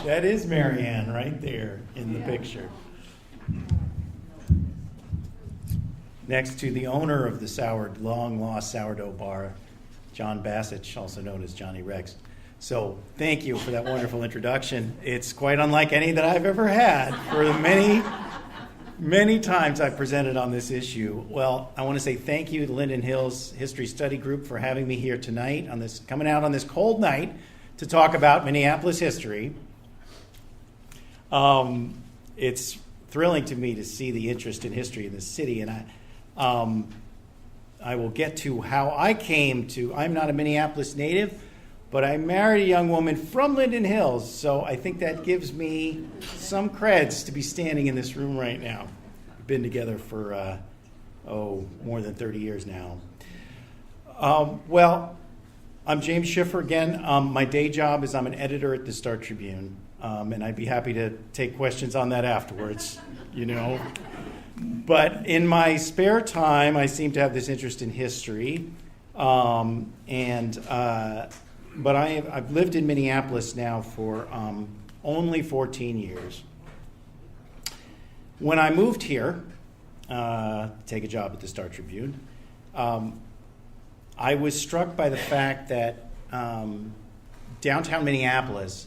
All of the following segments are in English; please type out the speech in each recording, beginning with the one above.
That is Marianne right there in the picture. Next to the owner of the long-lost sourdough bar, John Bassett, also known as Johnny Rex. So thank you for that wonderful introduction. It's quite unlike any that I've ever had for the many times I've presented on this issue. Well, I want to say thank you to Linden Hills History Study Group for having me here tonight, coming out on this cold night to talk about Minneapolis history. It's thrilling to me to see the interest in history in the city, and I will get to how I came to. I'm not a Minneapolis native, but I married a young woman from Linden Hills, so I think that gives me some creds to be standing in this room right now. We've been together for, more than 30 years now. Well, I'm James Shiffer again. My day job is I'm an editor at the Star Tribune, and I'd be happy to take questions on that afterwards, But in my spare time, I seem to have this interest in history, but I've lived in Minneapolis now for only 14 years. When I moved here to take a job at the Star Tribune, I was struck by the fact that downtown Minneapolis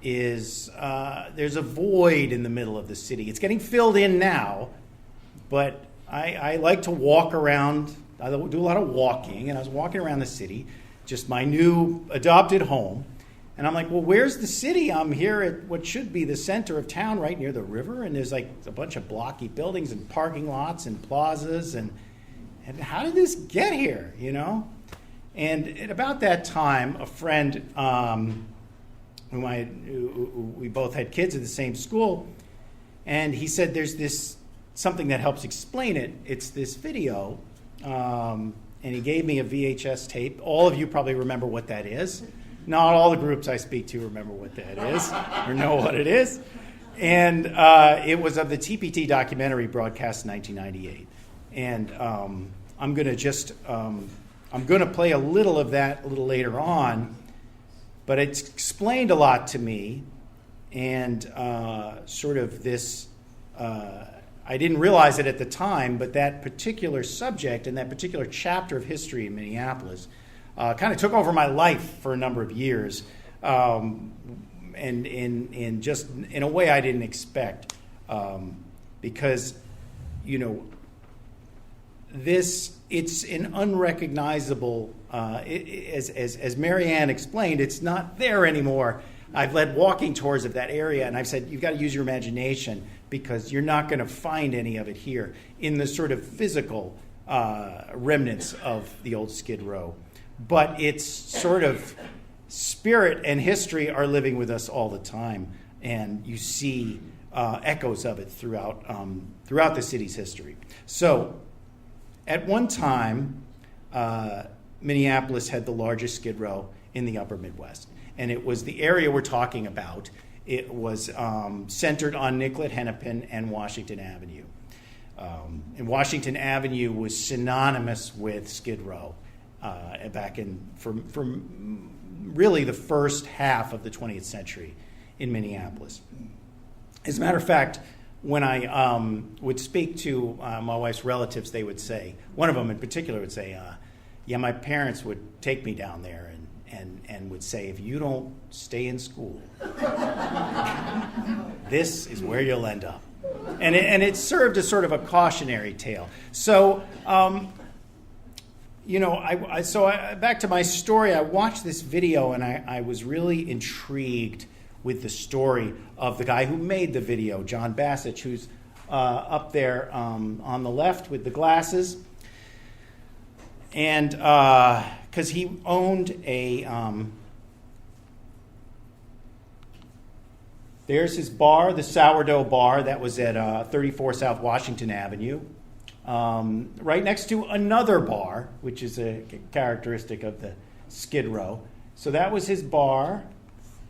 is, there's a void in the middle of the city. It's getting filled in now, but I like to walk around. I do a lot of walking, and I was walking around the city, just my new adopted home. And I'm like, well, where's the city? I'm here at what should be the center of town, right near the river, and there's like a bunch of blocky buildings and parking lots and plazas, and how did this get here, And at about that time, a friend, we both had kids at the same school, and he said there's something that helps explain it. It's this video, and he gave me a VHS tape. All of you probably remember what that is. Not all the groups I speak to remember what that is or know what it is. And it was of the TPT documentary broadcast in 1998. And I'm going to play a little of that a little later on, but it's explained a lot to me, and sort of this. I didn't realize it at the time, but that particular subject and that particular chapter of history in Minneapolis kind of took over my life for a number of years, and in a way I didn't expect, because it's an unrecognizable, as Marianne explained, it's not there anymore. I've led walking tours of that area, and I've said, you've got to use your imagination, because you're not going to find any of it here in the sort of physical remnants of the old Skid Row. But its sort of spirit and history are living with us all the time, and you see echoes of it throughout the city's history. So at one time, Minneapolis had the largest Skid Row in the upper Midwest, and it was the area we're talking about. It was centered on Nicollet, Hennepin, and Washington Avenue. And Washington Avenue was synonymous with Skid Row back in from really the first half of the 20th century in Minneapolis. As a matter of fact, when I would speak to my wife's relatives, they would say, one of them in particular would say, yeah, my parents would take me down there and would say, if you don't stay in school, this is where you'll end up. And it served as sort of a cautionary tale. So, back to my story, I watched this video, and I was really intrigued with the story of the guy who made the video, John Bacich, who's up there on the left with the glasses. And because he owned there's his bar, the Sourdough Bar, that was at 34 South Washington Avenue, right next to another bar, which is a characteristic of the Skid Row. So that was his bar.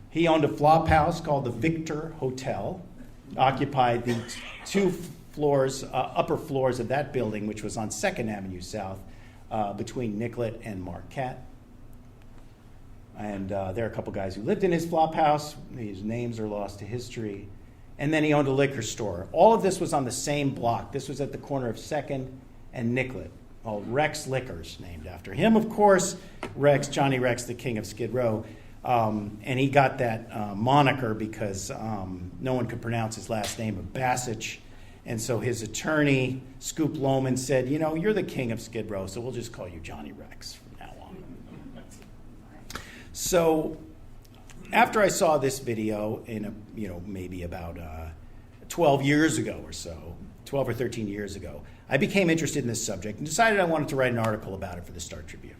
He owned a flop house called the Victor Hotel, occupied the two floors, upper floors of that building, which was on 2nd Avenue South, between Nicollet and Marquette. And there are a couple guys who lived in his flop house. These names are lost to history. And then he owned a liquor store. All of this was on the same block. This was at the corner of 2nd and Nicollet. All Rex Liquors, named after him, of course. Rex, Johnny Rex, the king of Skid Row. And he got that moniker because no one could pronounce his last name of Bacich. And so his attorney, Scoop Lohman, said, you're the king of Skid Row, so we'll just call you Johnny Rex from now on. So after I saw this video maybe about 12 years ago or so, 12 or 13 years ago, I became interested in this subject and decided I wanted to write an article about it for the Star Tribune.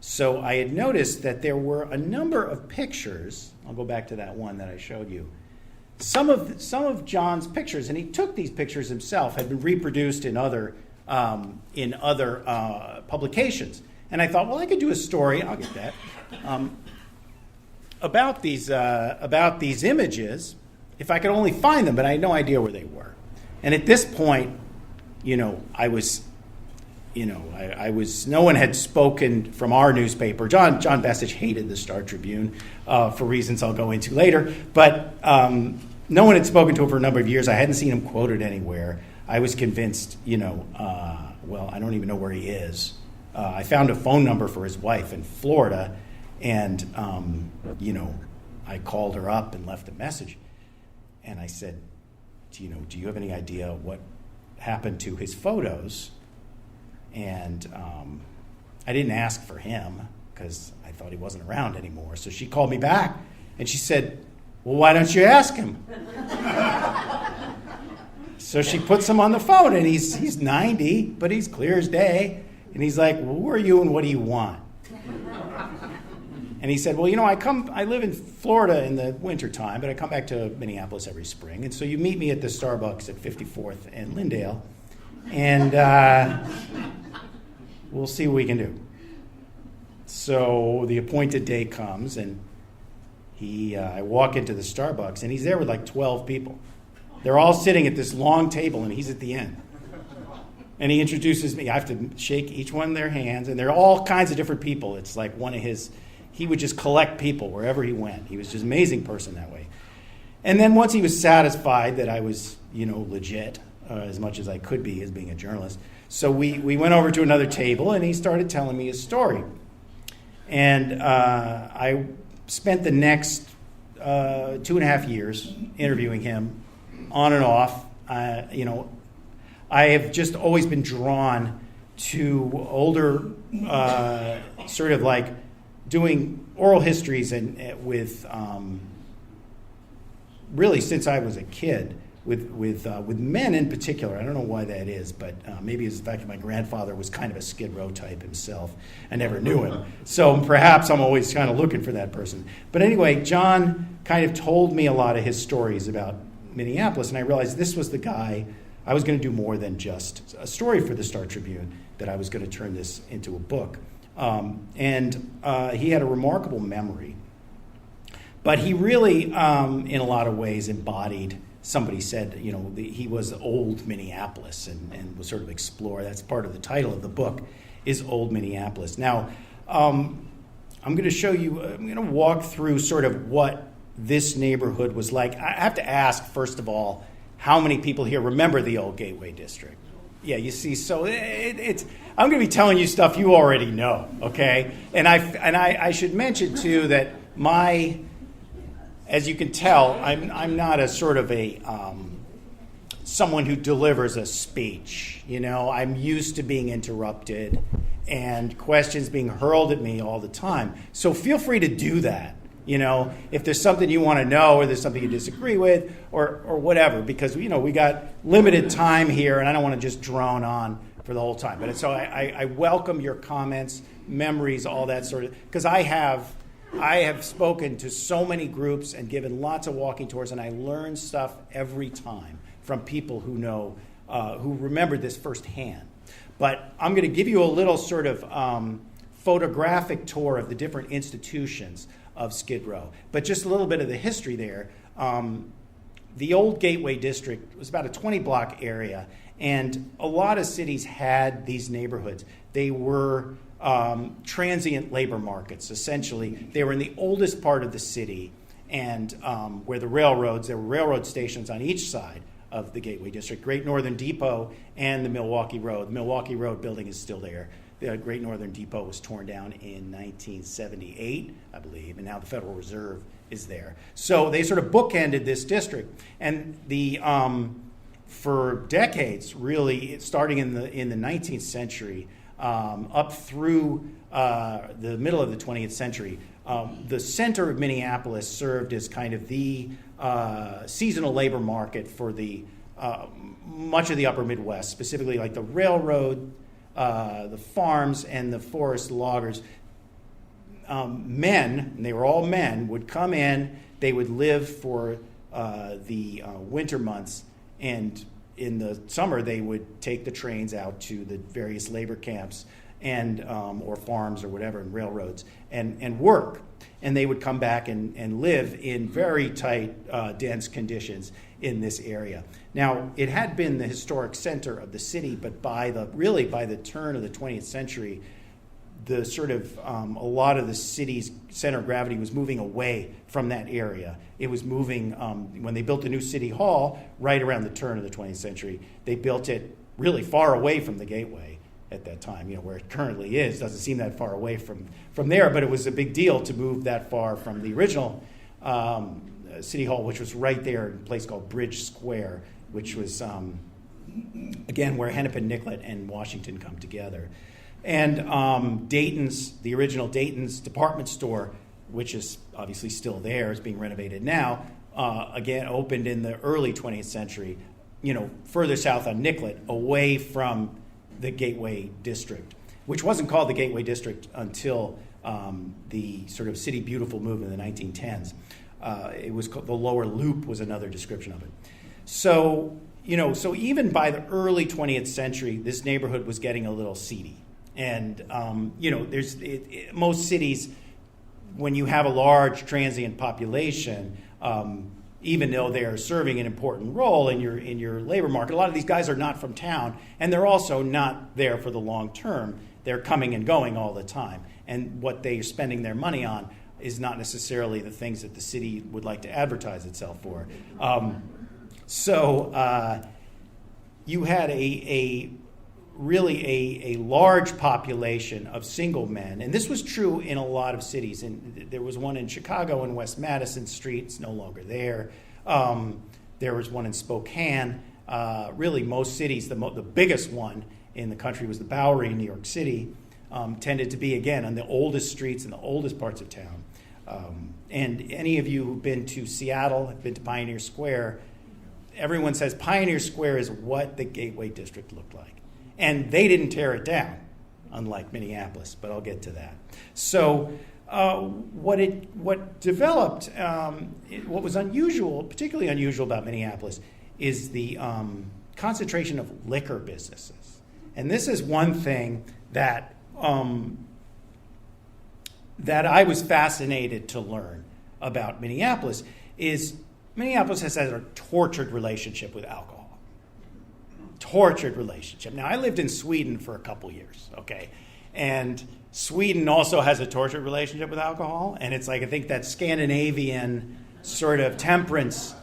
So I had noticed that there were a number of pictures. I'll go back to that one that I showed you. Some of John's pictures, and he took these pictures himself, had been reproduced in other publications. And I thought, well, I could do a story. I'll get that. About these images, if I could only find them, but I had no idea where they were. And at this point, I was no one had spoken from our newspaper. John Bassett hated the Star Tribune for reasons I'll go into later, but no one had spoken to him for a number of years. I hadn't seen him quoted anywhere. I was convinced, I don't even know where he is. I found a phone number for his wife in Florida, and, I called her up and left a message. And I said, do you have any idea what happened to his photos? And I didn't ask for him because I thought he wasn't around anymore. So she called me back, and she said, well, why don't you ask him? So she puts him on the phone, and he's 90, but he's clear as day. And he's like, well, who are you and what do you want? And he said, well, I live in Florida in the wintertime, but I come back to Minneapolis every spring. And so you meet me at the Starbucks at 54th and Lindale, and we'll see what we can do. So the appointed day comes, and I walk into the Starbucks, and he's there with like 12 people. They're all sitting at this long table, and he's at the end. And he introduces me. I have to shake each one of their hands, and they're all kinds of different people. It's like he would just collect people wherever he went. He was just an amazing person that way. And then once he was satisfied that I was, legit, as much as I could be as being a journalist, so we went over to another table, and he started telling me his story. And I spent the next 2.5 years interviewing him on and off. I have just always been drawn to older, sort of like doing oral histories and with really since I was a kid. With men in particular. I don't know why that is, but maybe it's the fact that my grandfather was kind of a Skid Row type himself. I never knew him. So perhaps I'm always kind of looking for that person. But anyway, John kind of told me a lot of his stories about Minneapolis, and I realized this was the guy. I was going to do more than just a story for the Star Tribune, that I was going to turn this into a book. And he had a remarkable memory. But he really, in a lot of ways, embodied. Somebody said, he was old Minneapolis and was sort of explore. That's part of the title of the book, is Old Minneapolis. Now, I'm going to show you, I'm going to walk through sort of what this neighborhood was like. I have to ask, first of all, how many people here remember the old Gateway District? Yeah, you see, so it's. I'm going to be telling you stuff you already know, okay? And I should mention, too, that as you can tell, I'm not a sort of a someone who delivers a speech. I'm used to being interrupted and questions being hurled at me all the time. So feel free to do that. If there's something you want to know, or there's something you disagree with, or whatever, because we got limited time here, and I don't want to just drone on for the whole time. But so I welcome your comments, memories, all that sort of, because I have spoken to so many groups and given lots of walking tours, and I learn stuff every time from people who know, who remembered this firsthand. But I'm going to give you a little sort of photographic tour of the different institutions of Skid Row. But just a little bit of the history there. The old Gateway District was about a 20-block area, and a lot of cities had these neighborhoods. They were transient labor markets, essentially. They were in the oldest part of the city, and where there were railroad stations on each side of the Gateway District, Great Northern Depot and the Milwaukee Road. The Milwaukee Road building is still there. The Great Northern Depot was torn down in 1978, I believe, and now the Federal Reserve is there. So they sort of bookended this district. And for decades, really, starting in the 19th century, up through the middle of the 20th century, the center of Minneapolis served as kind of the seasonal labor market for the much of the upper Midwest, specifically like the railroad, the farms, and the forest loggers. Men, and they were all men, would come in, they would live for the winter months, and in the summer they would take the trains out to the various labor camps and or farms or whatever, and railroads, and work. And they would come back and live in very tight, dense conditions in this area. Now, it had been the historic center of the city, but by the turn of the 20th century, the sort of a lot of the city's center of gravity was moving away from that area. It was moving, when they built the new city hall right around the turn of the 20th century, they built it really far away from the Gateway at that time, where it currently is. Doesn't seem that far away from there, but it was a big deal to move that far from the original city hall, which was right there in a place called Bridge Square, which was, again, where Hennepin, Nicollet, and Washington come together. And the original Dayton's department store, which is obviously still there, is being renovated now, again, opened in the early 20th century, further south on Nicollet, away from the Gateway District, which wasn't called the Gateway District until the sort of City Beautiful movement in the 1910s. It was called, the Lower Loop was another description of it. So, so even by the early 20th century, this neighborhood was getting a little seedy. And, most cities, when you have a large transient population, even though they are serving an important role in your labor market, a lot of these guys are not from town, and they're also not there for the long term. They're coming and going all the time. And what they are spending their money on is not necessarily the things that the city would like to advertise itself for. So you had a really large population of single men, and this was true in a lot of cities. And there was one in Chicago in West Madison Street. It's no longer there. There was one in Spokane. Really, most cities, the biggest one in the country was the Bowery in New York City. Tended to be, again, on the oldest streets and the oldest parts of town. And any of you who've been to Seattle, have been to Pioneer Square, everyone says Pioneer Square is what the Gateway District looked like. And they didn't tear it down, unlike Minneapolis, but I'll get to that. So what developed, what was unusual, particularly unusual about Minneapolis, is the concentration of liquor businesses. And this is one thing that I was fascinated to learn about Minneapolis, is Minneapolis has had a tortured relationship with alcohol. Tortured relationship. Now, I lived in Sweden for a couple years, okay? And Sweden also has a tortured relationship with alcohol, and it's like, I think that Scandinavian sort of temperance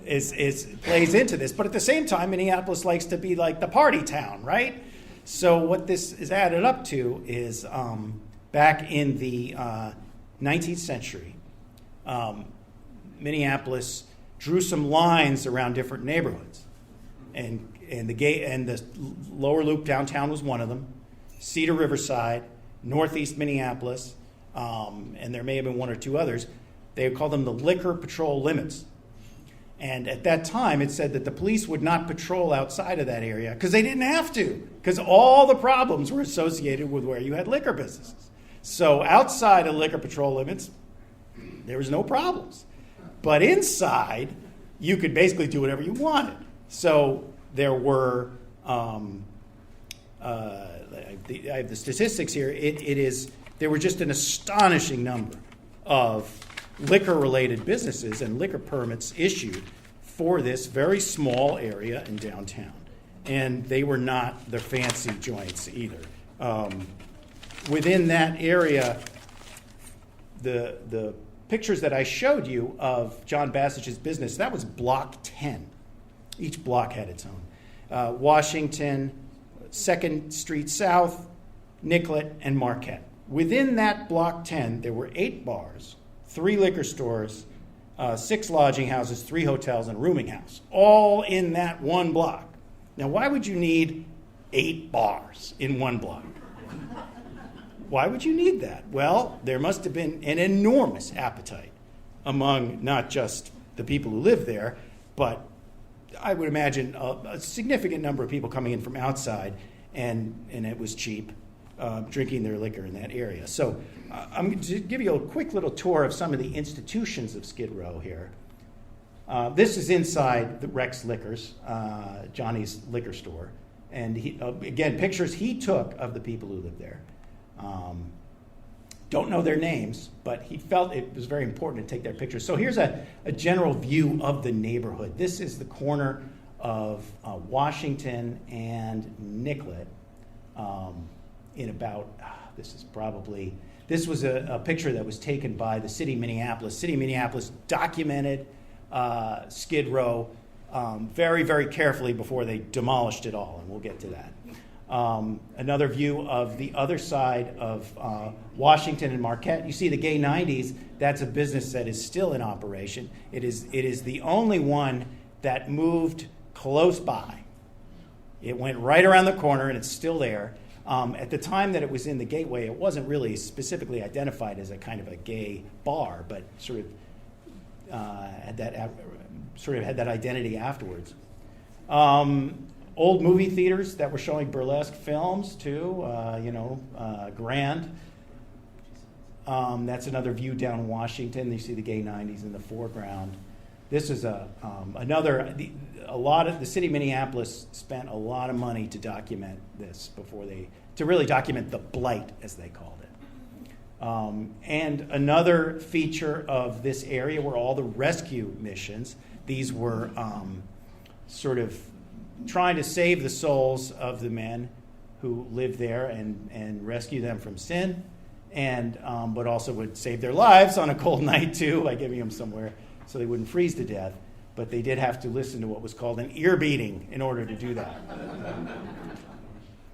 plays into this. But at the same time, Minneapolis likes to be like the party town, right? So what this is added up to is back in the 19th century, Minneapolis drew some lines around different neighborhoods. And the Lower Loop downtown was one of them. Cedar Riverside, Northeast Minneapolis, and there may have been one or two others. They would call them the liquor patrol limits. And at that time, it said that the police would not patrol outside of that area because they didn't have to, because all the problems were associated with where you had liquor businesses. So outside of liquor patrol limits, there was no problems. But inside, you could basically do whatever you wanted. So there were, I have the statistics here. There were just an astonishing number of liquor-related businesses and liquor permits issued for this very small area in downtown. And they were not the fancy joints either. within that area, the pictures that I showed you of John Bassich's business, that was Block 10. Each block had its own. Washington, 2nd Street South, Nicollet, and Marquette. Within that Block 10, there were 8 bars, 3 liquor stores, 6 lodging houses, 3 hotels, and a rooming house, all in that one block. Now, why would you need 8 bars in one block? Why would you need that? Well, there must have been an enormous appetite among not just the people who live there, but I would imagine a significant number of people coming in from outside, and it was cheap, drinking their liquor in that area. So I'm going to give you a quick little tour of some of the institutions of Skid Row here. This is inside the Rex Liquors, Johnny's liquor store. And he, again, pictures he took of the people who lived there. Don't know their names, but he felt it was very important to take their pictures. So here's a general view of the neighborhood. This is the corner of Washington and Nicollet. This was a picture that was taken by the city of Minneapolis. City of Minneapolis documented Skid Row very, very carefully before they demolished it all, and we'll get to that. Another view of the other side of Washington and Marquette. You see the Gay 90s, that's a business that is still in operation. It is the only one that moved close by. It went right around the corner, and it's still there. At the time that it was in the Gateway, it wasn't really specifically identified as a kind of a gay bar, but sort of had that identity afterwards. Old movie theaters that were showing burlesque films too, Grand. That's another view down Washington. You see the Gay 90s in the foreground. This is the city of Minneapolis spent a lot of money to document this to really document the blight, as they called it. And another feature of this area were all the rescue missions. These were sort of trying to save the souls of the men who lived there and rescue them from sin, and but also would save their lives on a cold night too by giving them somewhere so they wouldn't freeze to death. But they did have to listen to what was called an ear beating in order to do that.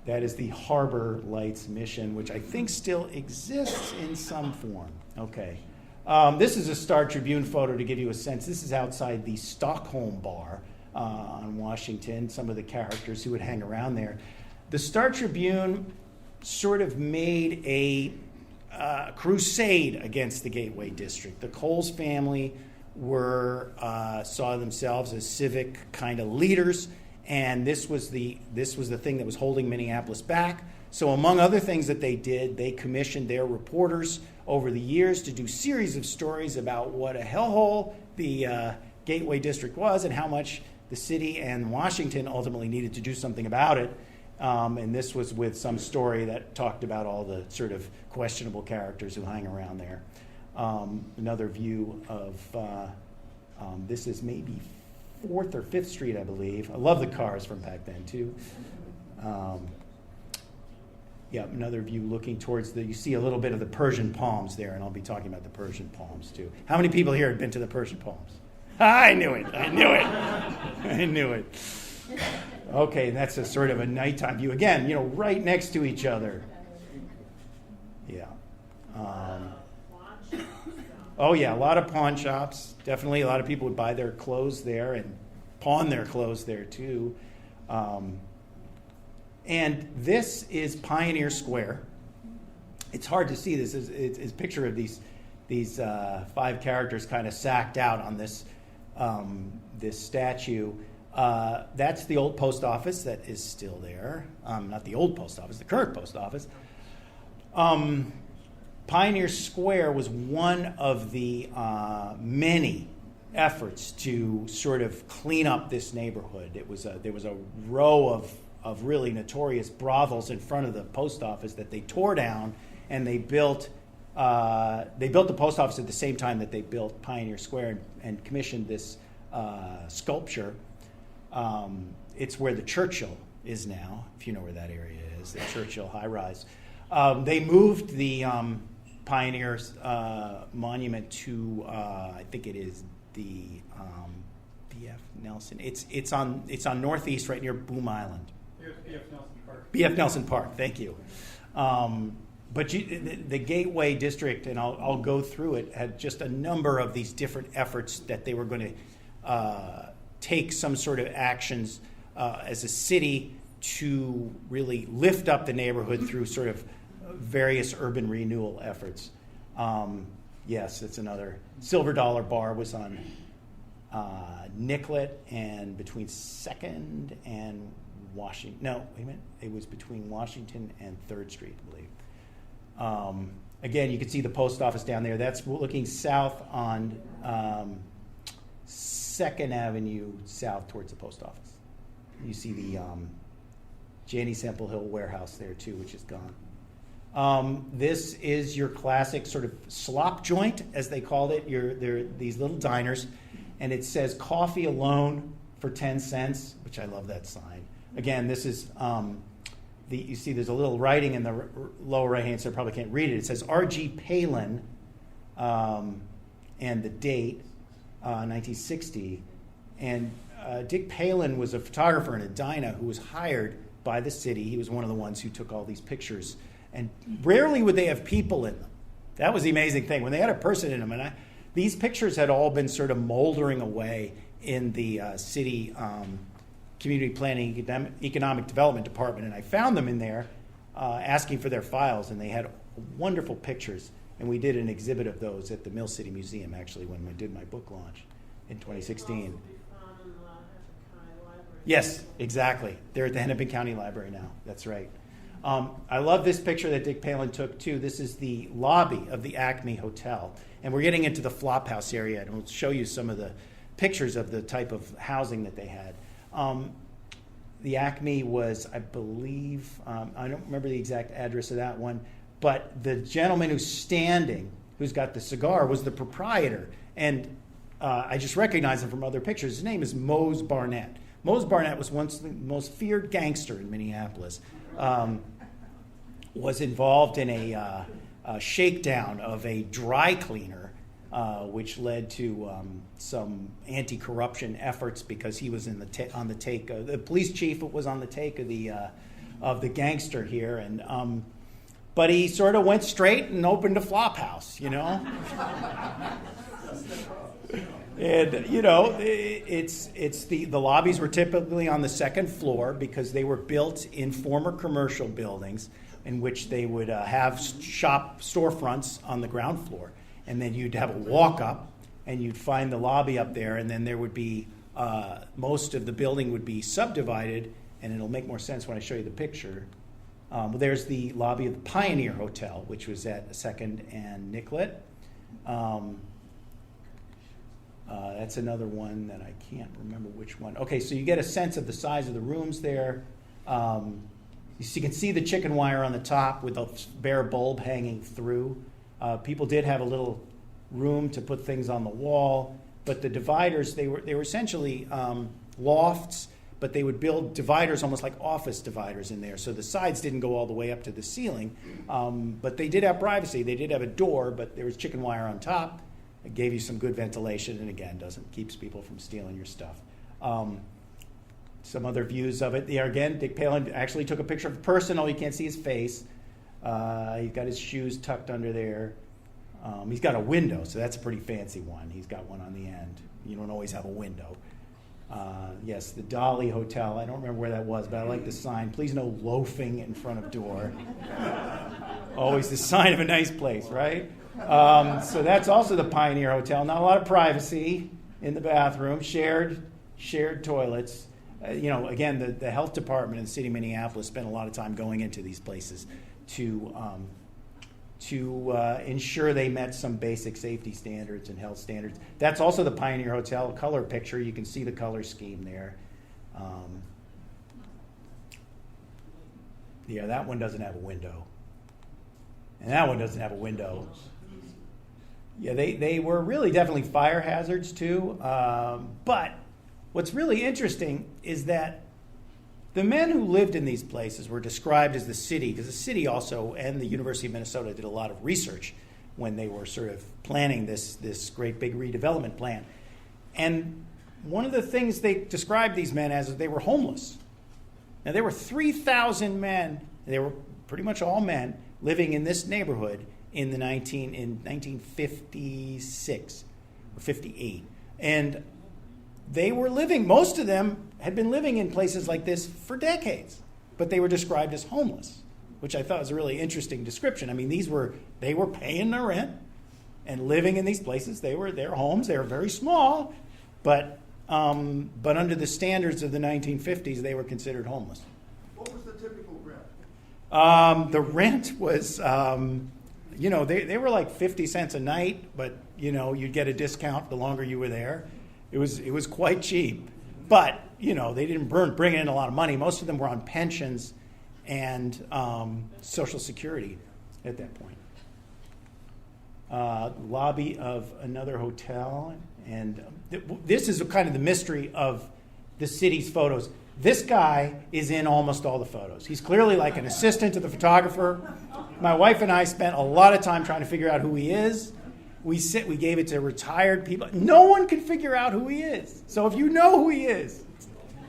That is the Harbor Lights mission, which I think still exists in some form. Okay. This is a Star Tribune photo to give you a sense. This is outside the Stockholm Bar on Washington, some of the characters who would hang around there. The Star Tribune sort of made a crusade against the Gateway District. The Coles family saw themselves as civic kind of leaders, and this was the thing that was holding Minneapolis back. So among other things that they did, they commissioned their reporters over the years to do series of stories about what a hellhole the Gateway District was and how much the city and Washington ultimately needed to do something about it. And this was with some story that talked about all the sort of questionable characters who hang around there. Another view of, this is maybe 4th or 5th Street, I believe. I love the cars from back then, too. Another view looking towards you see a little bit of the Persian Palms there, and I'll be talking about the Persian Palms, too. How many people here have been to the Persian Palms? I knew it. Okay, and that's a sort of a nighttime view. Again, right next to each other. Yeah. A lot of pawn shops. Definitely a lot of people would buy their clothes there and pawn their clothes there, too. And this is Pioneer Square. It's hard to see this. It's a picture of these 5 characters kind of sacked out on this statue. That's the old post office that is still there. Not the old post office, the current post office. Pioneer Square was one of the many efforts to sort of clean up this neighborhood. There was a row of really notorious brothels in front of the post office that they tore down, and they built the post office at the same time that they built Pioneer Square and commissioned this sculpture. It's where the Churchill is now, if you know where that area is, the Churchill high-rise. They moved the Pioneers Monument to I think it is the B.F. Nelson. It's on Northeast, right near Boom Island. B.F. Nelson Park. B.F. Nelson Park. Thank you. But the Gateway District, and I'll go through it, had just a number of these different efforts that they were going to take some sort of actions as a city to really lift up the neighborhood through sort of various urban renewal efforts. Yes, it's another. Silver Dollar Bar was on Nicollet and between 2nd and Washington. No, wait a minute. It was between Washington and 3rd Street, I believe. Again, you can see the post office down there. That's looking south on 2nd Avenue south towards the post office. You see the Janney Semple Hill warehouse there too, which is gone. This is your classic sort of slop joint, as they called it. They're these little diners, and it says coffee alone for 10 cents, which I love that sign. Again, this is, you see there's a little writing in the lower right-hand side, probably can't read it. It says R.G. Palin, and the date, 1960. And Dick Palin was a photographer in Edina who was hired by the city. He was one of the ones who took all these pictures. And rarely would they have people in them. That was the amazing thing. When they had a person in them, and these pictures had all been sort of moldering away in the city Community Planning Economic Development Department, and I found them in there asking for their files, and they had wonderful pictures. And we did an exhibit of those at the Mill City Museum, actually, when I did my book launch in 2016. Yes, exactly. They're at the Hennepin County Library now. That's right. I love this picture that Dick Palin took, too. This is the lobby of the Acme Hotel. And we're getting into the Flophouse area, and we'll show you some of the pictures of the type of housing that they had. The Acme was, I believe, I don't remember the exact address of that one, but the gentleman who's standing, who's got the cigar, was the proprietor. And I just recognize him from other pictures. His name is Mose Barnett. Mose Barnett was once the most feared gangster in Minneapolis. Was involved in a shakedown of a dry cleaner, which led to some anti-corruption efforts because he was on the take. The police chief was on the take of the gangster here, and but he sort of went straight and opened a flop house, you know. And you know, it's the lobbies were typically on the second floor because they were built in former commercial buildings in which they would have shop storefronts on the ground floor, and then you'd have a walk up and you'd find the lobby up there, and then there would be most of the building would be subdivided, and it'll make more sense when I show you the picture. There's the lobby of the Pioneer Hotel, which was at 2nd and Nicollet. That's another one that I can't remember which one. Okay, so you get a sense of the size of the rooms there. You can see the chicken wire on the top with a bare bulb hanging through. People did have a little room to put things on the wall, but the dividers, they were essentially lofts, but they would build dividers almost like office dividers in there. So the sides didn't go all the way up to the ceiling, but they did have privacy. They did have a door, but there was chicken wire on top. It gave you some good ventilation, and again, keeps people from stealing your stuff. Some other views of it. There again, Dick Palin actually took a picture of a person. Oh, you can't see his face. He's got his shoes tucked under there. He's got a window, so that's a pretty fancy one. He's got one on the end. You don't always have a window. Yes, the Dolly Hotel. I don't remember where that was, but I like the sign. Please no loafing in front of door. Always the sign of a nice place, right? So that's also the Pioneer Hotel. Not a lot of privacy in the bathroom. Shared toilets. Again, the health department in the city of Minneapolis spent a lot of time going into these places to ensure they met some basic safety standards and health standards. That's also the Pioneer Hotel, a color picture. You can see the color scheme there. Yeah, that one doesn't have a window. And that one doesn't have a window. Yeah, they were really definitely fire hazards too. But what's really interesting is that The men who lived in these places were described as the city, because the city also and the University of Minnesota did a lot of research when they were sort of planning this great big redevelopment plan. And one of the things they described these men as is they were homeless. Now, there were 3,000 men, they were pretty much all men, living in this neighborhood in 1956 or 58. And they were living, most of them had been living in places like this for decades, but they were described as homeless, which I thought was a really interesting description. I mean, they were paying their rent and living in these places. They were their homes. They were very small, but under the standards of the 1950s, they were considered homeless. What was the typical rent? The rent was, they were like 50 cents a night, but you'd get a discount the longer you were there. It was quite cheap, but they didn't bring in a lot of money. Most of them were on pensions and Social Security at that point. Lobby of another hotel, and this is kind of the mystery of the city's photos. This guy is in almost all the photos. He's clearly like an assistant to the photographer. My wife and I spent a lot of time trying to figure out who he is. We gave it to retired people. No one can figure out who he is. So if you know who he is,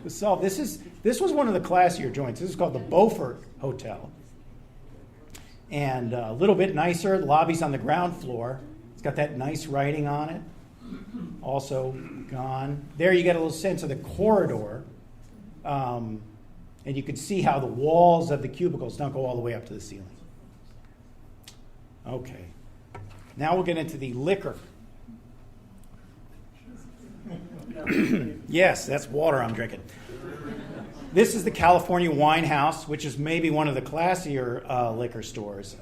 solve. This was one of the classier joints. This is called the Beaufort Hotel. And a little bit nicer. The lobby's on the ground floor. It's got that nice writing on it. Also gone. There you get a little sense of the corridor. And you can see how the walls of the cubicles don't go all the way up to the ceiling. Okay. Now we'll get into the liquor. Yes, that's water I'm drinking. This is the California Wine House, which is maybe one of the classier liquor stores.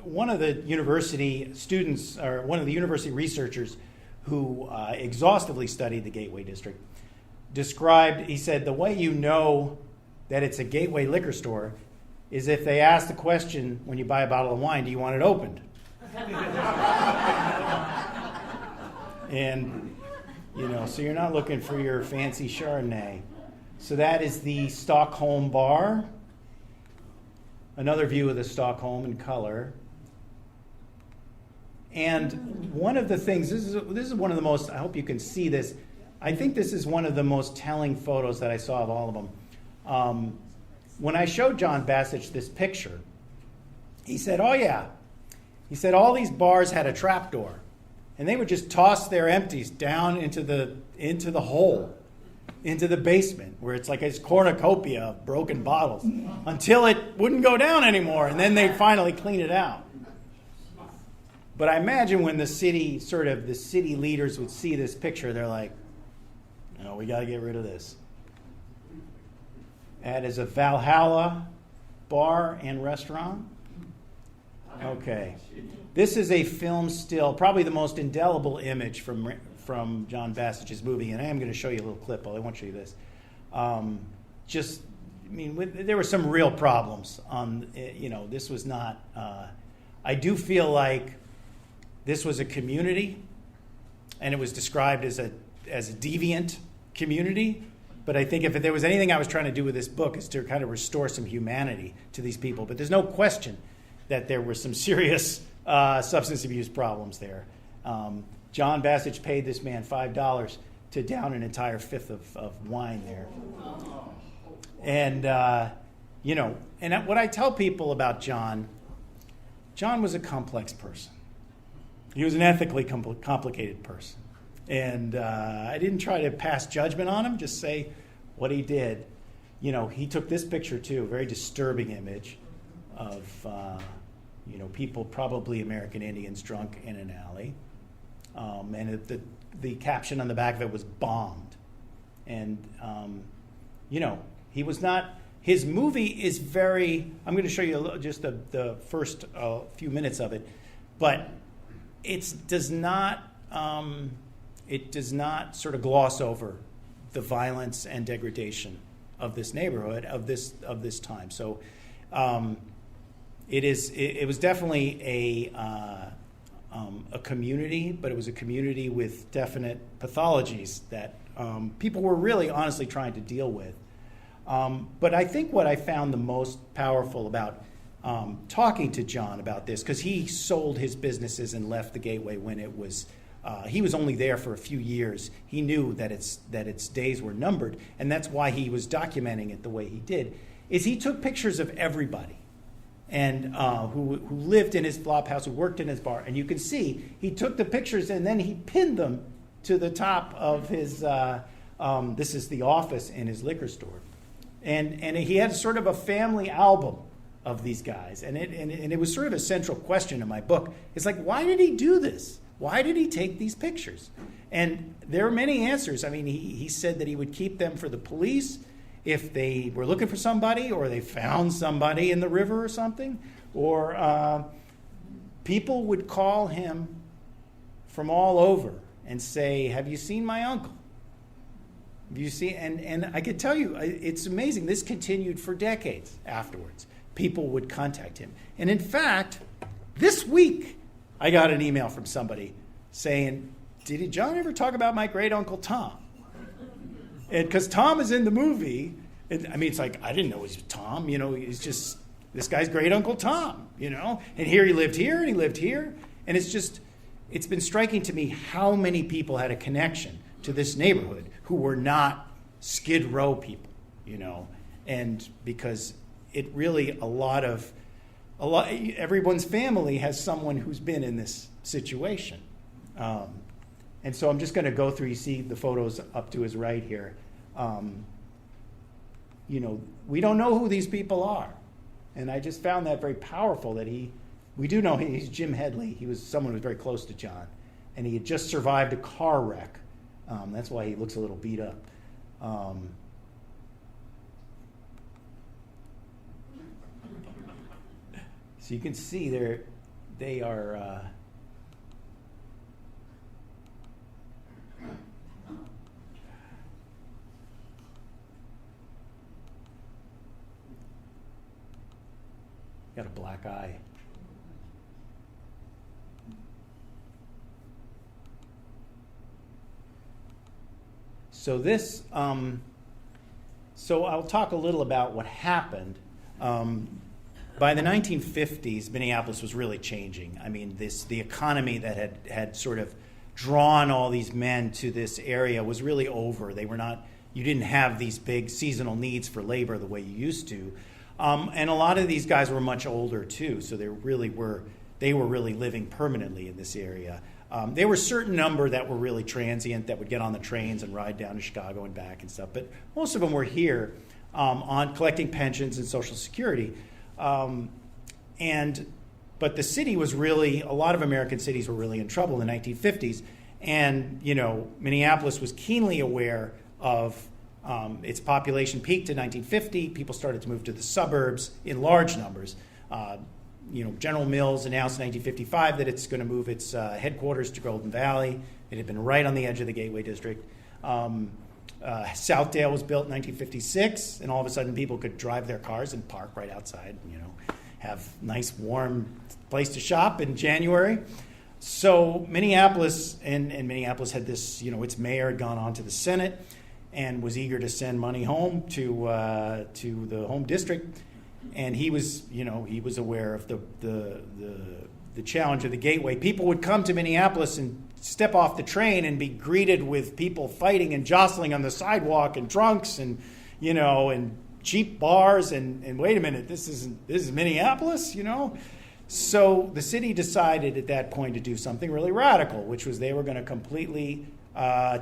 One of the university students, or one of the university researchers who exhaustively studied the Gateway District, he said, the way you know that it's a gateway liquor store is if they ask the question when you buy a bottle of wine, do you want it opened? And, so you're not looking for your fancy Chardonnay. So that is the Stockholm bar. Another view of the Stockholm in color. And one of the things, this is one of the most, I hope you can see this, I think this is one of the most telling photos that I saw of all of them. When I showed John Bassett this picture, he said, oh yeah. He said all these bars had a trapdoor, and they would just toss their empties down into the hole, into the basement, where it's like a cornucopia of broken bottles, until it wouldn't go down anymore, and then they'd finally clean it out. But I imagine when the city leaders would see this picture, they're like, no, we got to get rid of this. That is a Valhalla bar and restaurant. Okay. This is a film still, probably the most indelible image from John Bassich's movie, and I am going to show you a little clip. I want to show you this. There were some real problems. This was not. I do feel like this was a community, and it was described as a deviant community. But I think if there was anything I was trying to do with this book is to kind of restore some humanity to these people. But there's no question that there were some serious substance abuse problems there. John Bassett paid this man $5 to down an entire fifth of wine there. And, and what I tell people about John was a complex person. He was an ethically complicated person. And I didn't try to pass judgment on him, just say what he did. He took this picture too, a very disturbing image of, people, probably American Indians, drunk in an alley. And the caption on the back of it was bombed. And, he was not, his movie is very, I'm going to show you just the first few minutes of it, but it does not sort of gloss over the violence and degradation of this neighborhood, of this time. So it was definitely a community, but it was a community with definite pathologies that people were really honestly trying to deal with. But I think what I found the most powerful about talking to John about this, because he sold his businesses and left the Gateway when it was, he was only there for a few years. He knew that its days were numbered, and that's why he was documenting it the way he did, is he took pictures of everybody and who lived in his flop house, who worked in his bar. And you can see he took the pictures and then he pinned them to the top of his, this is the office in his liquor store. And he had sort of a family album of these guys. And it was sort of a central question in my book. It's like, why did he do this? Why did he take these pictures? And there are many answers. I mean, he said that he would keep them for the police if they were looking for somebody, or they found somebody in the river or something, or people would call him from all over and say, have you seen my uncle? Have you seen? And I could tell you, it's amazing. This continued for decades afterwards. People would contact him. And in fact, this week, I got an email from somebody saying, did John ever talk about my great uncle Tom? And because Tom is in the movie, I mean, it's like, I didn't know it was Tom, he's just, this guy's great uncle Tom, and here he lived here and he lived here. And it's been striking to me how many people had a connection to this neighborhood who were not Skid Row people, and because it really, everyone's family has someone who's been in this situation. And so I'm just going to go through, you see the photos up to his right here. We don't know who these people are. And I just found that very powerful that we do know he's Jim Headley. He was someone who was very close to John. And he had just survived a car wreck. That's why he looks a little beat up. So you can see they are... got a black eye. So this, so I'll talk a little about what happened. By the 1950s, Minneapolis was really changing. I mean, the economy that had sort of drawn all these men to this area was really over. You didn't have these big seasonal needs for labor the way you used to. And a lot of these guys were much older too, so they were really living permanently in this area. There were a certain number that were really transient that would get on the trains and ride down to Chicago and back and stuff, but most of them were here on collecting pensions and Social Security. But the city was really, a lot of American cities were really in trouble in the 1950s, and Minneapolis was keenly aware of its population peaked in 1950. People started to move to the suburbs in large numbers. General Mills announced in 1955 that it's going to move its headquarters to Golden Valley. It had been right on the edge of the Gateway District. Southdale was built in 1956, and all of a sudden people could drive their cars and park right outside, have nice, warm place to shop in January. So Minneapolis, and Minneapolis had this, its mayor had gone on to the Senate and was eager to send money home to the home district, and he was aware of the challenge of the Gateway. People would come to Minneapolis and step off the train and be greeted with people fighting and jostling on the sidewalk and drunks and and cheap bars and wait a minute, this is Minneapolis, So the city decided at that point to do something really radical, which was they were going to completely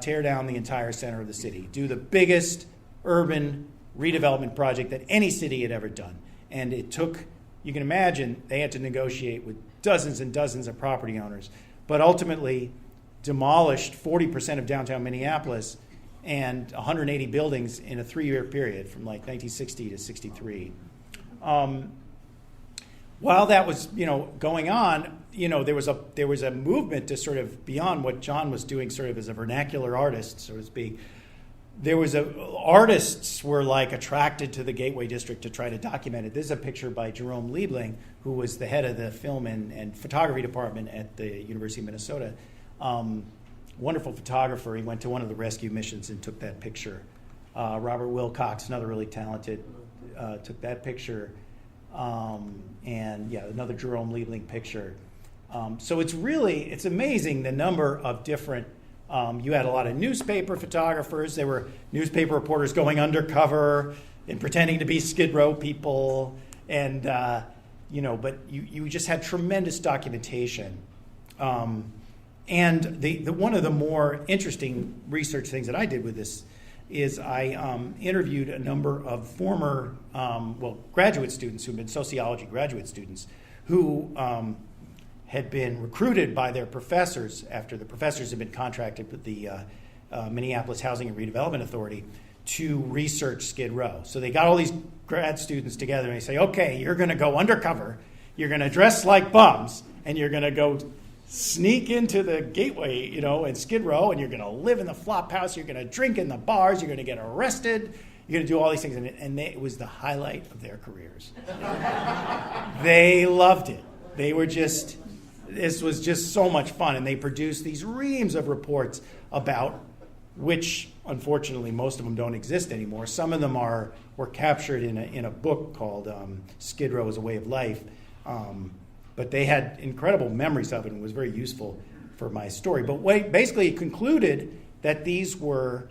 tear down the entire center of the city, do the biggest urban redevelopment project that any city had ever done. And it took, you can imagine, they had to negotiate with dozens and dozens of property owners, but ultimately demolished 40% of downtown Minneapolis and 180 buildings in a 3-year period from like 1960 to 63. While that was, going on, there was a movement to sort of beyond what John was doing, sort of as a vernacular artist, so to speak. Artists were like attracted to the Gateway District to try to document it. This is a picture by Jerome Liebling, who was the head of the film and photography department at the University of Minnesota. Wonderful photographer. He went to one of the rescue missions and took that picture. Robert Wilcox, another really talented, took that picture. And yeah, another Jerome Liebling picture. So it's amazing the number of different, you had a lot of newspaper photographers. There were newspaper reporters going undercover and pretending to be Skid Row people. And, but you just had tremendous documentation. And one of the more interesting research things that I did with this is I interviewed a number of former, graduate students who've been sociology graduate students who had been recruited by their professors after the professors had been contracted with the Minneapolis Housing and Redevelopment Authority to research Skid Row. So they got all these grad students together and they say, okay, you're going to go undercover, you're going to dress like bums, and you're going to go sneak into the gateway, in Skid Row, and you're going to live in the flop house, you're going to drink in the bars, you're going to get arrested, you're going to do all these things. And it was the highlight of their careers. They loved it. This was just so much fun. And they produced these reams of reports about which, unfortunately, most of them don't exist anymore. Some of them were captured in a book called Skid Row as a Way of Life. But they had incredible memories of it and was very useful for my story. But basically it concluded that these were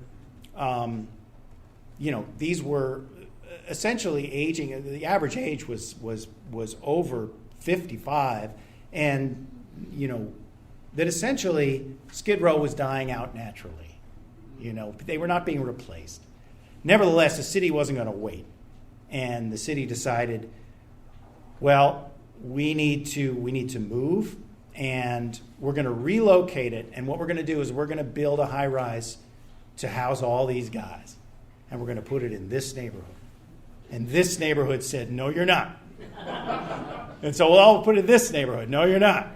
essentially aging. The average age was over 55, and that essentially Skid Row was dying out naturally. They were not being replaced. Nevertheless, the city wasn't going to wait, and the city decided, well, we need to move, and we're going to relocate it. And what we're going to do is we're going to build a high rise to house all these guys, and we're going to put it in this neighborhood. And this neighborhood said, no, you're not. And so, well, I'll put it in this neighborhood. No, you're not.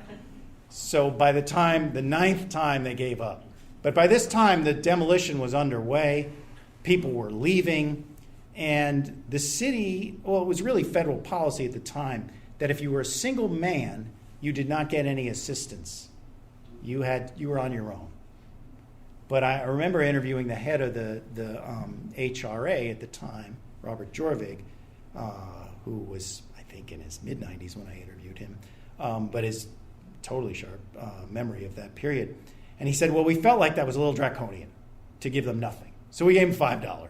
So by the ninth time, they gave up. But by this time, the demolition was underway. People were leaving. And the city, it was really federal policy at the time, that if you were a single man, you did not get any assistance. You were on your own. But I remember interviewing the head of the HRA at the time, Robert Jorvig, who was, I think, in his mid-90s when I interviewed him, but his totally sharp memory of that period. And he said, well, we felt like that was a little draconian to give them nothing. So we gave him $5.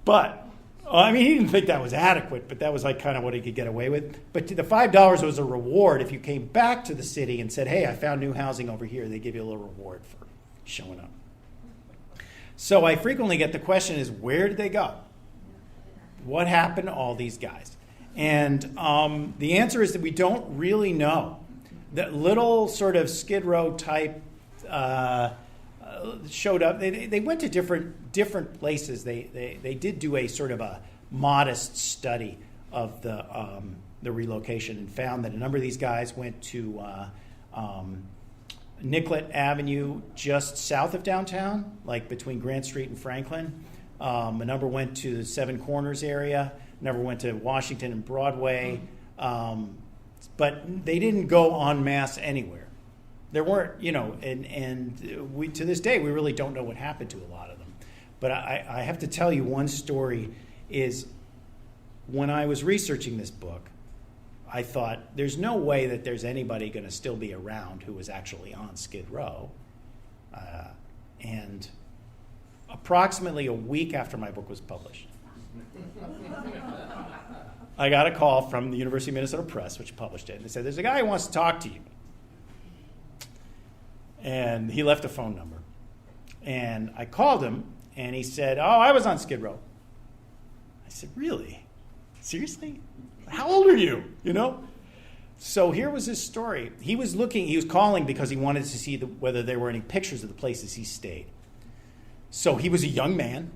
But he didn't think that was adequate, but that was like kind of what he could get away with. But the $5 was a reward. If you came back to the city and said, hey, I found new housing over here, they give you a little reward for showing up. So I frequently get the question is, where did they go? What happened to all these guys? And the answer is that we don't really know. That little sort of Skid Row type showed up. They went to different places. They did do a sort of a modest study of the relocation and found that a number of these guys went to Nicollet Avenue just south of downtown, like between Grant Street and Franklin. A number went to the Seven Corners area. A number went to Washington and Broadway. But they didn't go en masse anywhere. There weren't, and we to this day we really don't know what happened to a lot of them. But I have to tell you one story is when I was researching this book, I thought there's no way that there's anybody going to still be around who was actually on Skid Row. And approximately a week after my book was published, I got a call from the University of Minnesota Press, which published it, and they said, there's a guy who wants to talk to you. And he left a phone number. And I called him, and he said, oh, I was on Skid Row. I said, really? Seriously? How old are you? So here was his story. He was calling because he wanted to see whether there were any pictures of the places he stayed. So he was a young man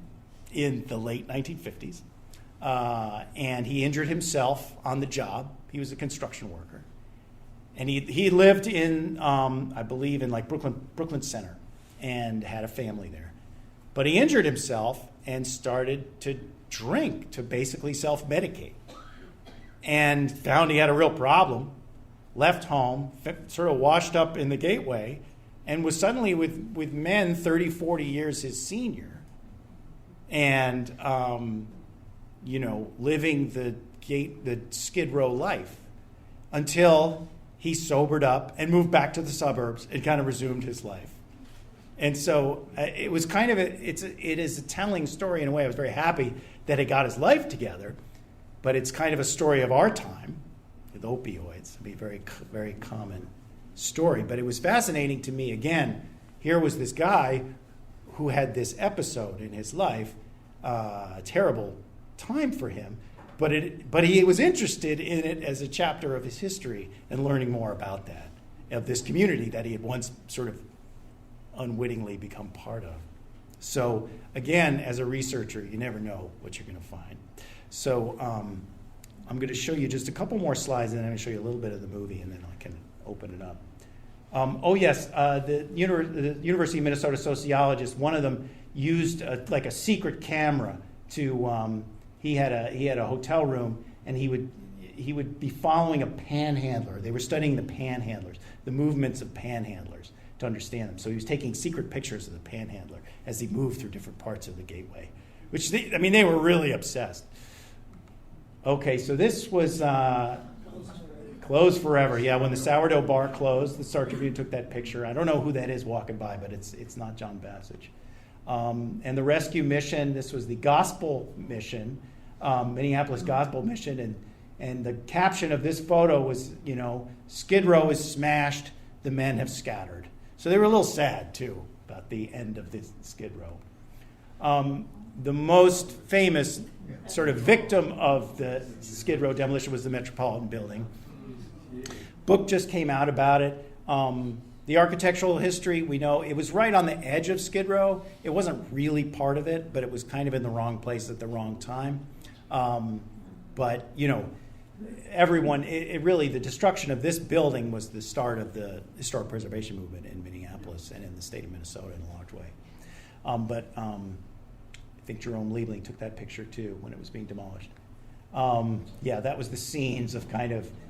in the late 1950s. And he injured himself on the job. He was a construction worker. And he lived in, I believe, in like Brooklyn Center and had a family there. But he injured himself and started to drink to basically self-medicate. And found he had a real problem, left home, sort of washed up in the gateway, and was suddenly with men 30, 40 years his senior, and living the Skid Row life until he sobered up and moved back to the suburbs and kind of resumed his life. And so it was kind of it is a telling story in a way. I was very happy that he got his life together, but it's kind of a story of our time with opioids. It'd be a very, very common story. But it was fascinating to me. Again, here was this guy who had this episode in his life, a terrible time for him, but he was interested in it as a chapter of his history and learning more about that, of this community that he had once sort of unwittingly become part of. So again, as a researcher, you never know what you're going to find. So I'm going to show you just a couple more slides, and then I'm going to show you a little bit of the movie, and then I can open it up. The University of Minnesota sociologist, one of them used like a secret camera to. He had a hotel room, and he would be following a panhandler. They were studying the panhandlers, the movements of panhandlers, to understand them. So he was taking secret pictures of the panhandler as he moved through different parts of the gateway, which they were really obsessed. Okay, so this was closed forever. Yeah, when the sourdough bar closed, the Star Tribune took that picture. I don't know who that is walking by, but it's not John Bacich. And the rescue mission, this was the gospel mission, Minneapolis gospel mission, and the caption of this photo was, Skid Row is smashed, the men have scattered. So they were a little sad, too, about the end of this Skid Row. The most famous sort of victim of the Skid Row demolition was the Metropolitan Building. Book just came out about it. The architectural history, we know it was right on the edge of Skid Row. It wasn't really part of it, but it was kind of in the wrong place at the wrong time. But everyone, really, the destruction of this building was the start of the historic preservation movement in Minneapolis and in the state of Minnesota in a large way. I think Jerome Liebling took that picture too when it was being demolished. That was the scenes of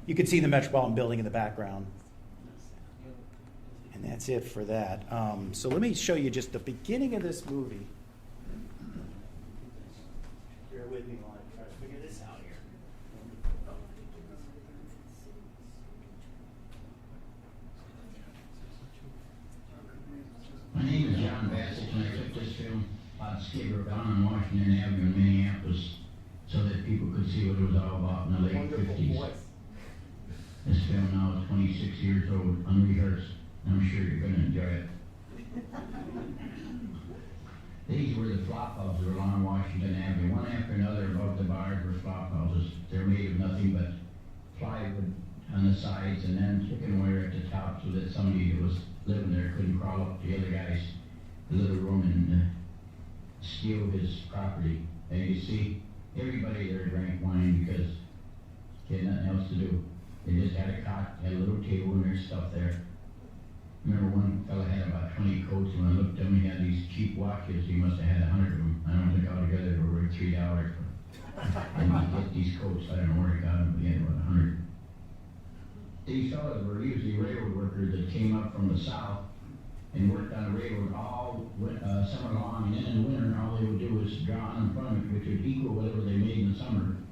you could see the Metropolitan Building in the background. And that's it for that. So let me show you just the beginning of this movie. Bear with me while I try to figure this out here. My name is John Bassett, and I took this film on Skid Row down on Washington Avenue in Minneapolis so that people could see what it was all about in the late 50s. This film now is 26 years old, unrehearsed. I'm sure you're going to enjoy it. These were the flop houses along Washington Avenue. One after another above the bars were flop houses. They're made of nothing but plywood on the sides and then chicken wire at the top so that somebody who was living there couldn't crawl up to the other guy's little room and steal his property. And you see, everybody there drank wine because they had nothing else to do. They just had a cot, had a little table, and there's stuff there. Remember one fellow had about 20 coats, and when I looked at him, he had these cheap watches. He must have had 100 of them. I don't think altogether they were worth $3. And he get these coats, I don't know where he got them, but he had about 100. These fellows were usually railroad workers that came up from the south and worked on the railroad all summer long, and then in the winter, all they would do was draw unemployment, which would equal whatever they made in the summer.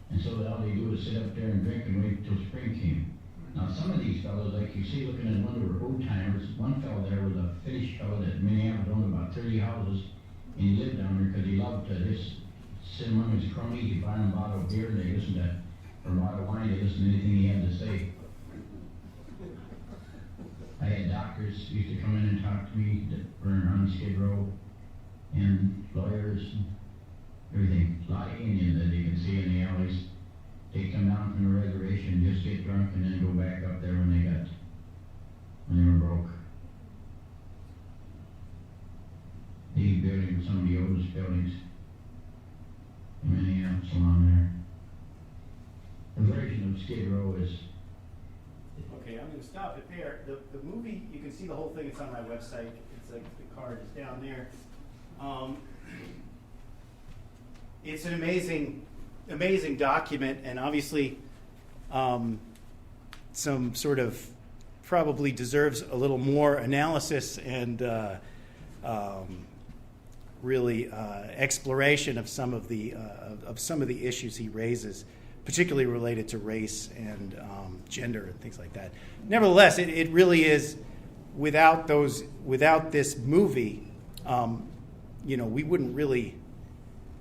And so all they do is sit up there and drink and wait until spring came. Now, some of these fellows, like you see looking at one, were old-timers. One fellow there was a Finnish fellow that Minneapolis owned about 30 houses, and he lived down there because he loved to just sit among his cronies. He'd buy them a bottle of beer, and they listened to, or a bottle of wine, they listened to anything he had to say. I had doctors used to come in and talk to me that were on Skid Row, and lawyers, and everything. A lot of Indians that you can see in the alleys. They come down from the reservation, just get drunk, and then go back up there when they were broke. These buildings were some of the oldest buildings in Minneapolis along there. The version of Skid Row is... Okay, I'm going to stop it there. The movie, you can see the whole thing. It's on my website. It's like the card is down there. It's an amazing document, and obviously some sort of probably deserves a little more analysis and really exploration of some of the issues he raises, particularly related to race and gender and things like that. Nevertheless, it really is, without this movie, we wouldn't really.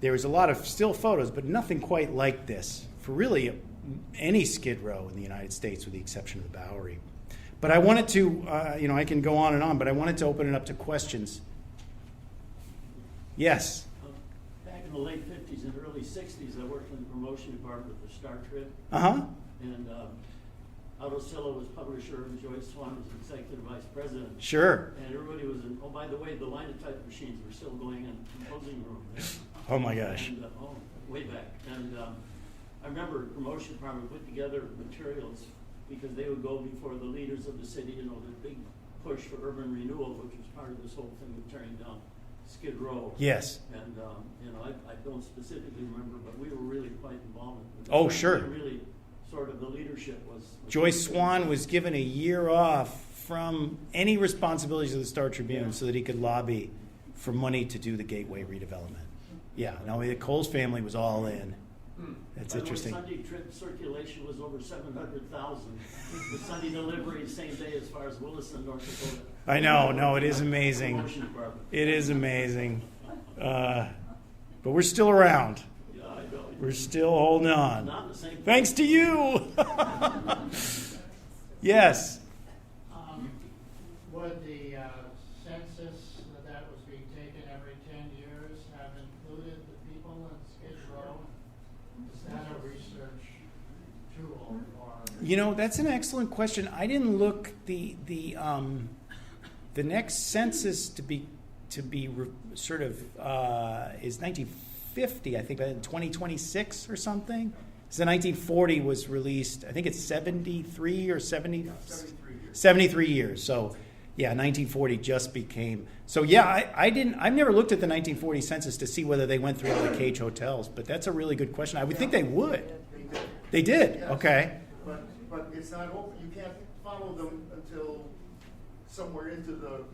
There was a lot of still photos, but nothing quite like this for really any Skid Row in the United States, with the exception of the Bowery. But I wanted to, I can go on and on, but I wanted to open it up to questions. Yes. Back in the late 50s and early 60s, I worked in the promotion department for Star Trek. Uh-huh. And Otto Silla was publisher, and Joyce Swan was executive vice president. Sure. And everybody was in, oh, by the way, the linotype machines were still going in the composing room there. Oh, my gosh. And, way back. And I remember the promotion department put together materials because they would go before the leaders of the city, the big push for urban renewal, which was part of this whole thing of tearing down Skid Row. Yes. And, I don't specifically remember, but we were really quite involved in it. Oh, sure. Really, sort of the leadership was Joyce Swan was given a year off from any responsibilities of the Star Tribune so that he could lobby for money to do the Gateway redevelopment. Yeah, no, the Coles family was all in. That's interesting. By the way, Sunday trip circulation was over 700,000. The Sunday delivery, same day as far as Williston, North Dakota. I know, no, it is amazing. Promotion department. It is amazing. But we're still around. Yeah, I know. We're still holding on. Not the same. Thanks to you. Yes. Would the census that was being taken every 10 years have included the people in Skid Row? Is that a research tool? Or That's an excellent question. I didn't look the next census to be sort of is 1950, I think, but in 2026 or something. So 1940 was released. I think it's 73 or 70. 73 years. 73 years. So, yeah, 1940 just became. So, yeah, I've never looked at the 1940 census to see whether they went through all the cage hotels, but that's a really good question. I would think they would. They did. Yes. Okay. But it's not open. You can't follow them until somewhere into the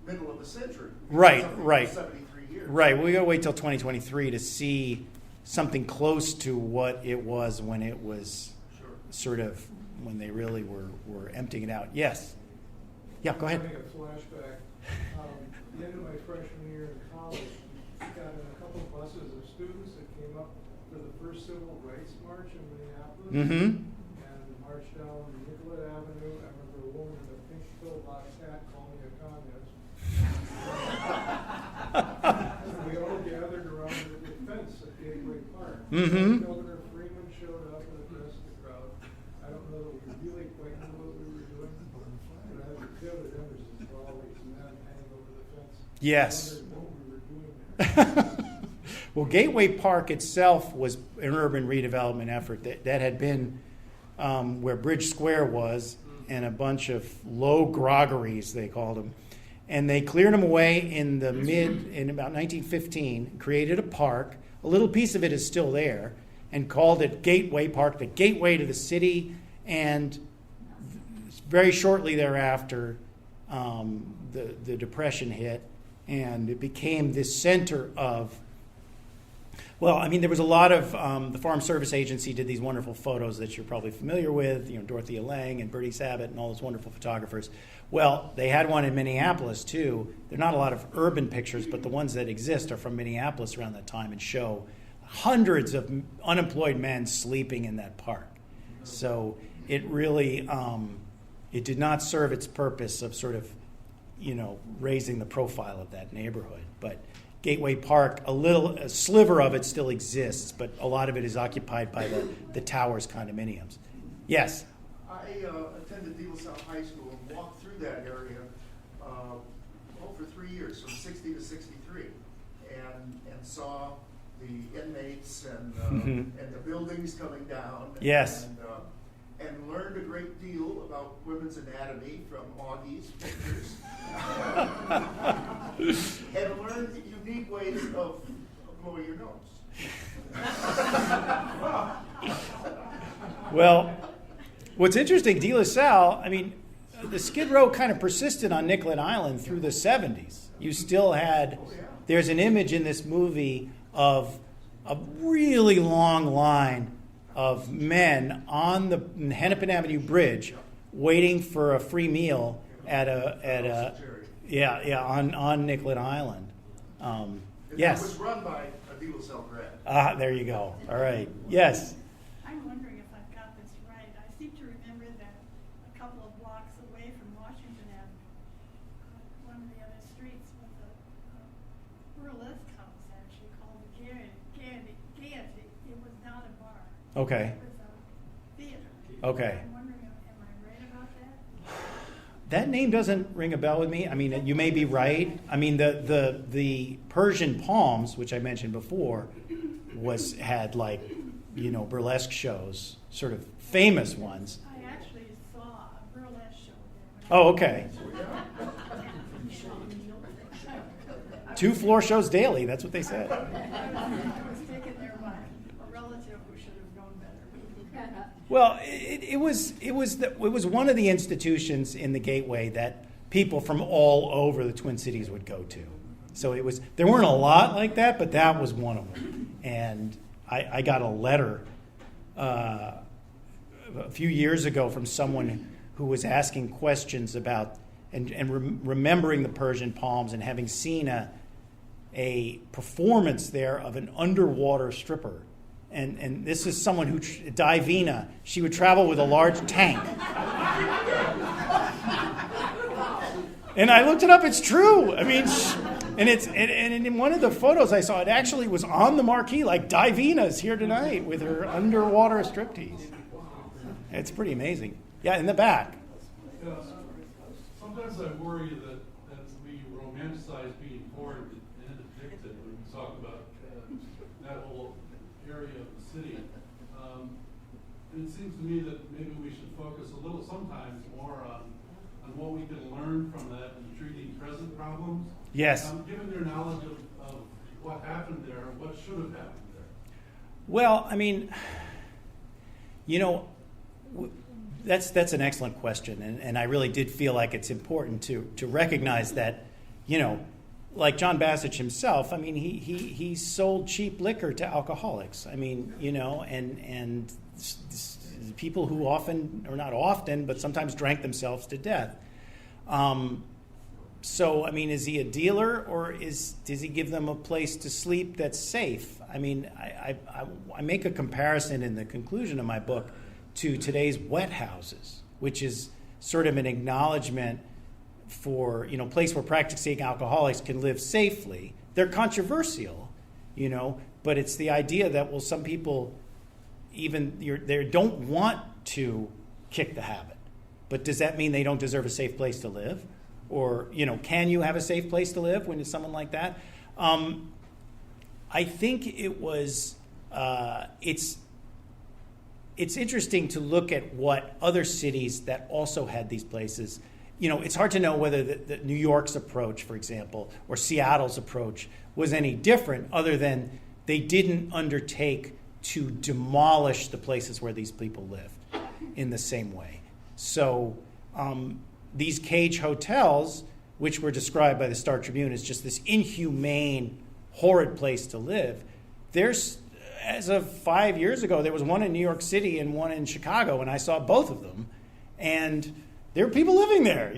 middle of the century. Right, Something right. for 73 years. Right. We got to wait till 2023 to see something close to what it was when it was Sure. sort of when they really were emptying it out. Yes. Yeah, go ahead. Having a flashback. The end of my freshman year in college, got in a couple of buses of students that came up for the first civil rights march in Minneapolis. Mm-hmm. And marched down Nicollet Avenue. I remember a woman in a pink pillbox hat calling me a communist. And we all gathered around the fence at Gateway Park. Mm-hmm. Governor Freeman showed up and addressed the crowd. I don't know that we really quite knew what we were doing, but I have a vivid images of all these men hanging over the fence. Yes. I wondered what we were doing there. Well, Gateway Park itself was an urban redevelopment effort that had been where Bridge Square was, and a bunch of low groggeries, they called them. And they cleared them away in about 1915, created a park. A little piece of it is still there, and called it Gateway Park, the gateway to the city. And very shortly thereafter, the Depression hit, and it became this center of. Well, I mean, there was a lot of the Farm Service Agency did these wonderful photos that you're probably familiar with, Dorothea Lange and Bertie Sabat and all those wonderful photographers. Well, they had one in Minneapolis, too. There are not a lot of urban pictures, but the ones that exist are from Minneapolis around that time and show hundreds of unemployed men sleeping in that park. So it really, it did not serve its purpose of sort of, raising the profile of that neighborhood. But Gateway Park, a sliver of it still exists, but a lot of it is occupied by the Towers condominiums. Yes? I attended De La Salle High School and walked through that area for 3 years, from 60 to 63, and saw the inmates and the buildings coming down. Yes. And learned a great deal about women's anatomy from Augie's pictures. And learned unique ways of blowing your nose. Well, what's interesting, De La Salle, I mean, the Skid Row kind of persisted on Nicollet Island through the 70s. You still had there's an image in this movie of a really long line of men on the Hennepin Avenue Bridge waiting for a free meal at a on Nicollet Island. Yes. It was run by a Deal Cell grad. There you go. All right. Yes. I'm wondering if I've got this right. I seem to remember that a couple of blocks away from Washington Avenue, one of the other streets was a burlesque house, actually, called the Gaiety. It was not a bar. Okay. It was a theater. Okay. I'm wondering, am I right about that? That name doesn't ring a bell with me. I mean, you may be right. I mean, the Persian Palms, which I mentioned before, had like, burlesque shows, sort of famous ones. I actually saw a burlesque show there. Oh, okay. 2 floor shows daily. That's what they said. I was taken there by a relative who should have known better. Well, it was one of the institutions in the Gateway that people from all over the Twin Cities would go to. So there weren't a lot like that, but that was one of them. And I got a letter a few years ago from someone who was asking questions about and remembering the Persian Palms and having seen a performance there of an underwater stripper. And this is someone who, Divina, she would travel with a large tank. And I looked it up, it's true. I mean, and in one of the photos I saw, it actually was on the marquee, like Divina's here tonight with her underwater striptease. It's pretty amazing. Yeah, in the back. Yeah, sometimes I worry that we romanticize being poor and addicted when we talk about that whole area of the city. And it seems to me that maybe we should focus a little, sometimes more on what we can learn from that in treating present problems. Yes. Given your knowledge of what happened there, what should have happened there? Well, I mean, that's an excellent question, and I really did feel like it's important to recognize that, like John Bassett himself. I mean, he sold cheap liquor to alcoholics. I mean, and people who often, or not often, but sometimes drank themselves to death. So, I mean, is he a dealer, or does he give them a place to sleep that's safe? I mean, I make a comparison in the conclusion of my book to today's wet houses, which is sort of an acknowledgement for, a place where practicing alcoholics can live safely. They're controversial, but it's the idea that, well, some people they don't want to kick the habit. But does that mean they don't deserve a safe place to live? Or, can you have a safe place to live when it's someone like that? I think it was, it's interesting to look at what other cities that also had these places. It's hard to know whether the New York's approach, for example, or Seattle's approach was any different, other than they didn't undertake to demolish the places where these people lived in the same way. So these cage hotels, which were described by the Star Tribune as just this inhumane, horrid place to live, as of 5 years ago, there was one in New York City and one in Chicago, and I saw both of them. And there were people living there,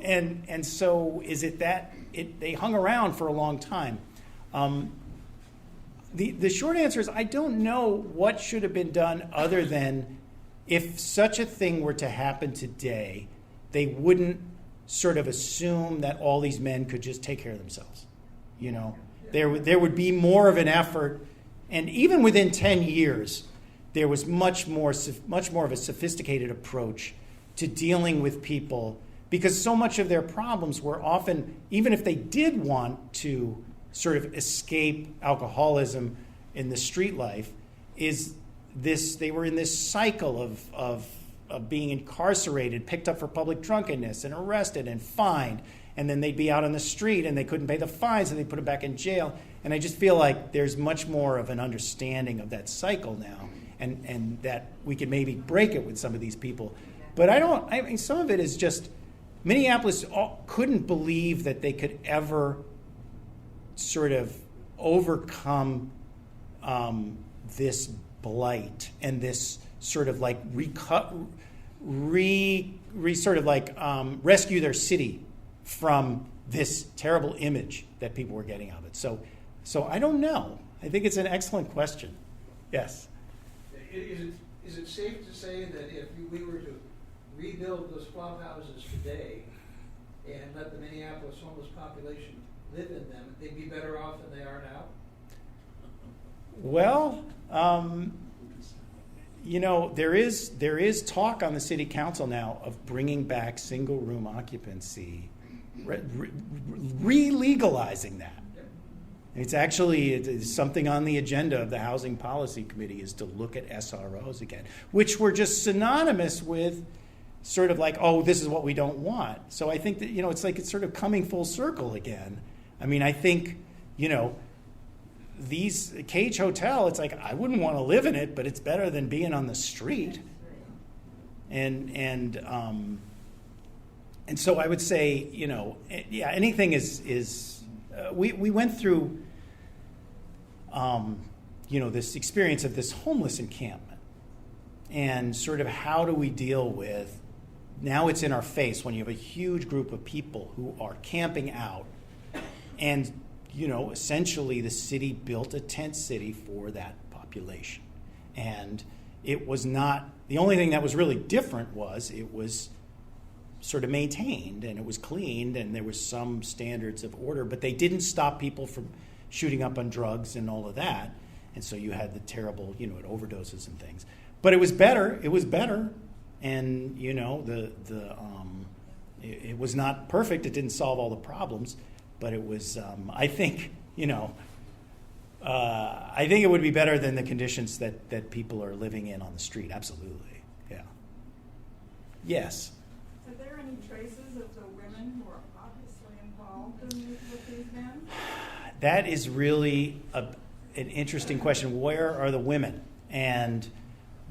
And so is it that they hung around for a long time? The short answer is I don't know what should have been done, other than if such a thing were to happen today, they wouldn't sort of assume that all these men could just take care of themselves. There would be more of an effort, and even within 10 years, there was much more of a sophisticated approach to dealing with people, because so much of their problems were often, even if they did want to sort of escape alcoholism in the street life, they were in this cycle of being incarcerated, picked up for public drunkenness, and arrested and fined, and then they'd be out on the street and they couldn't pay the fines, and they put them back in jail. And I just feel like there's much more of an understanding of that cycle now, and that we could maybe break it with some of these people. But I mean, some of it is just Minneapolis couldn't believe that they could ever sort of overcome this blight and this sort of like rescue their city from this terrible image that people were getting of it. So I don't know. I think it's an excellent question. Yes. Is it safe to say that if we were to rebuild those flop houses today and let the Minneapolis homeless population live in them, they'd be better off than they are now? Well, there is talk on the city council now of bringing back single room occupancy, re-legalizing that. It's something on the agenda of the Housing Policy Committee is to look at SROs again, which were just synonymous with sort of like, oh, this is what we don't want. So I think that, it's like it's sort of coming full circle again. I mean, I think, these Cage Hotel, it's like, I wouldn't want to live in it, but it's better than being on the street. And so I would say, anything is we went through, this experience of this homeless encampment and sort of how do we deal with, now it's in our face when you have a huge group of people who are camping out and, essentially the city built a tent city for that population. And it was not, the only thing that was really different was it was sort of maintained and it was cleaned and there was some standards of order, but they didn't stop people from shooting up on drugs and all of that. And so you had the terrible, overdoses and things. But it was better. And, it was not perfect. It didn't solve all the problems, but it was, I think it would be better than the conditions that people are living in on the street. Absolutely. Yeah. Yes. Are there any traces of the women who are obviously involved with these men? That is really an interesting question. Where are the women? And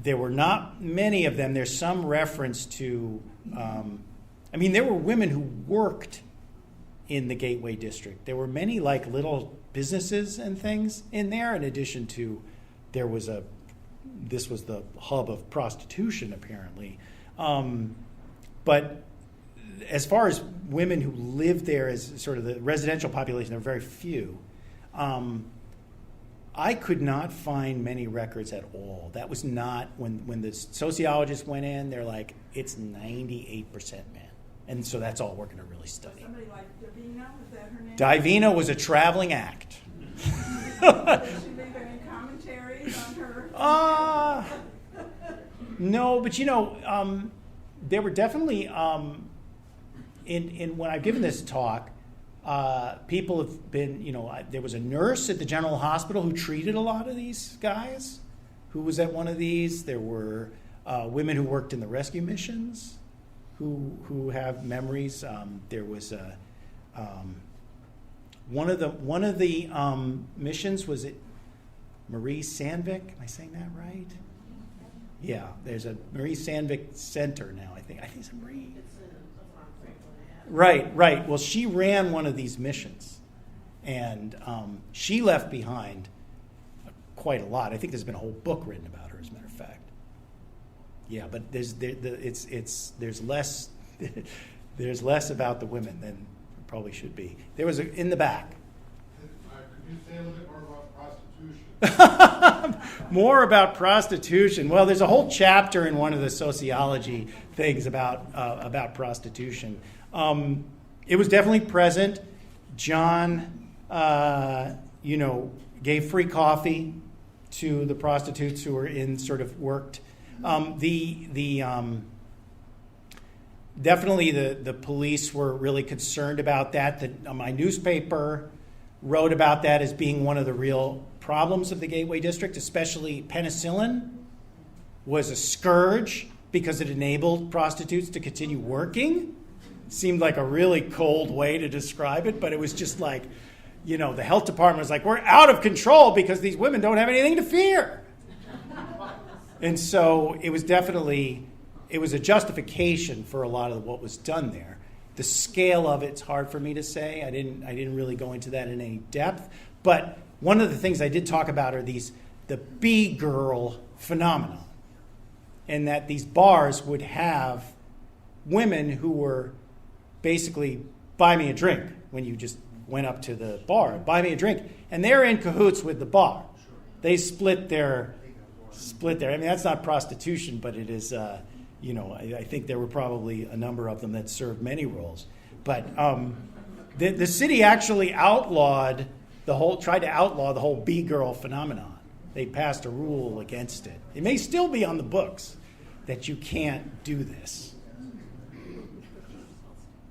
there were not many of them. There's some reference to, there were women who worked in the Gateway District. There were many like little businesses and things in there, in addition to this was the hub of prostitution apparently. But as far as women who lived there as sort of the residential population, there were very few. I could not find many records at all. That was not, when the sociologists went in, they're like, it's 98% men. And so that's all we're going to really study. Somebody like Davina, is that her name? Divina was a traveling act. Did she leave any commentaries on her? No, but there were definitely, in when I've given this talk, people have been, there was a nurse at the General Hospital who treated a lot of these guys, who was at one of these. There were women who worked in the rescue missions who have memories. There was one of the missions, was it Marie Sandvik? Am I saying that right? Yeah, there's a Marie Sandvik Center now, I think. I think it's Marie. Right. Well, she ran one of these missions, and she left behind quite a lot. I think there's been a whole book written about her, as a matter of fact. Yeah, but there's less there's less about the women than probably should be. There was in the back. Could you say a little bit more about prostitution? More about prostitution. Well, there's a whole chapter in one of the sociology things about prostitution. It was definitely present. John, gave free coffee to the prostitutes who were worked. Definitely the police were really concerned about that. My newspaper wrote about that as being one of the real problems of the Gateway District, especially penicillin was a scourge because it enabled prostitutes to continue working. Seemed like a really cold way to describe it, but it was just like, the health department was like, we're out of control because these women don't have anything to fear. And so it was a justification for a lot of what was done there. The scale of it's hard for me to say. I didn't really go into that in any depth. But one of the things I did talk about are the B-girl phenomenon, and that these bars would have women who were basically buy me a drink when you just went up to the bar, buy me a drink, and they're in cahoots with the bar. They split their. I mean, that's not prostitution, but it is. I think there were probably a number of them that served many roles. But the city actually tried to outlaw the whole B-girl phenomenon. They passed a rule against it. It may still be on the books that you can't do this.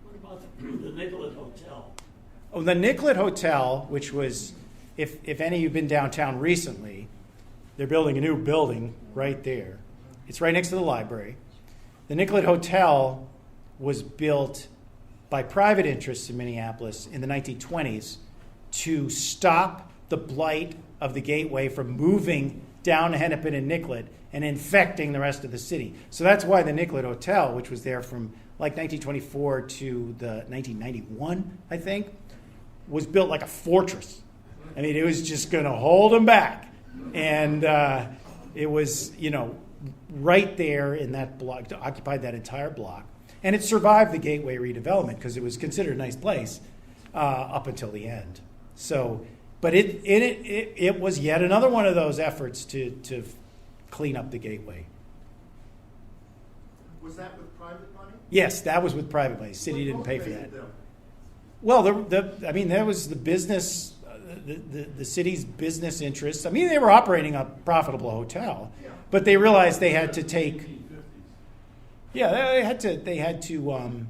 What about the Nicollet Hotel? Oh, the Nicollet Hotel, which was, if any of you have been downtown recently, they're building a new building right there. It's right next to the library. The Nicollet Hotel was built by private interests in Minneapolis in the 1920s to stop the blight of the Gateway from moving down Hennepin and Nicollet and infecting the rest of the city. So that's why the Nicollet Hotel, which was there from like 1924 to the 1991, I think, was built like a fortress. I mean, it was just going to hold them back. And it was, right there in that block, occupied that entire block. And it survived the Gateway redevelopment because it was considered a nice place up until the end. So, but it was yet another one of those efforts to clean up the Gateway. Was that with private money? Yes, that was with private money. City didn't What pay for motivated that. them? Well, that was the business, the city's business interests. I mean, they were operating a profitable hotel, Yeah. but they realized they had to take. Yeah, they had to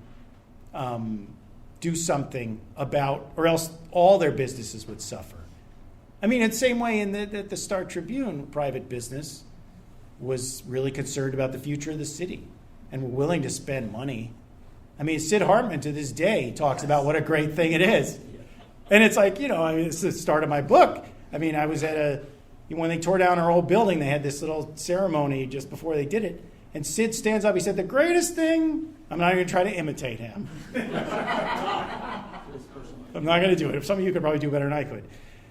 do something about, or else all their businesses would suffer. I mean, it's the same way in the Star Tribune, private business was really concerned about the future of the city and were willing to spend money. I mean, Sid Hartman to this day talks about what a great thing it is. And it's like, it's the start of my book. I mean, I was when they tore down our old building, they had this little ceremony just before they did it. And Sid stands up, he said, the greatest thing, I'm not even going to try to imitate him. I'm not going to do it. Some of you could probably do better than I could.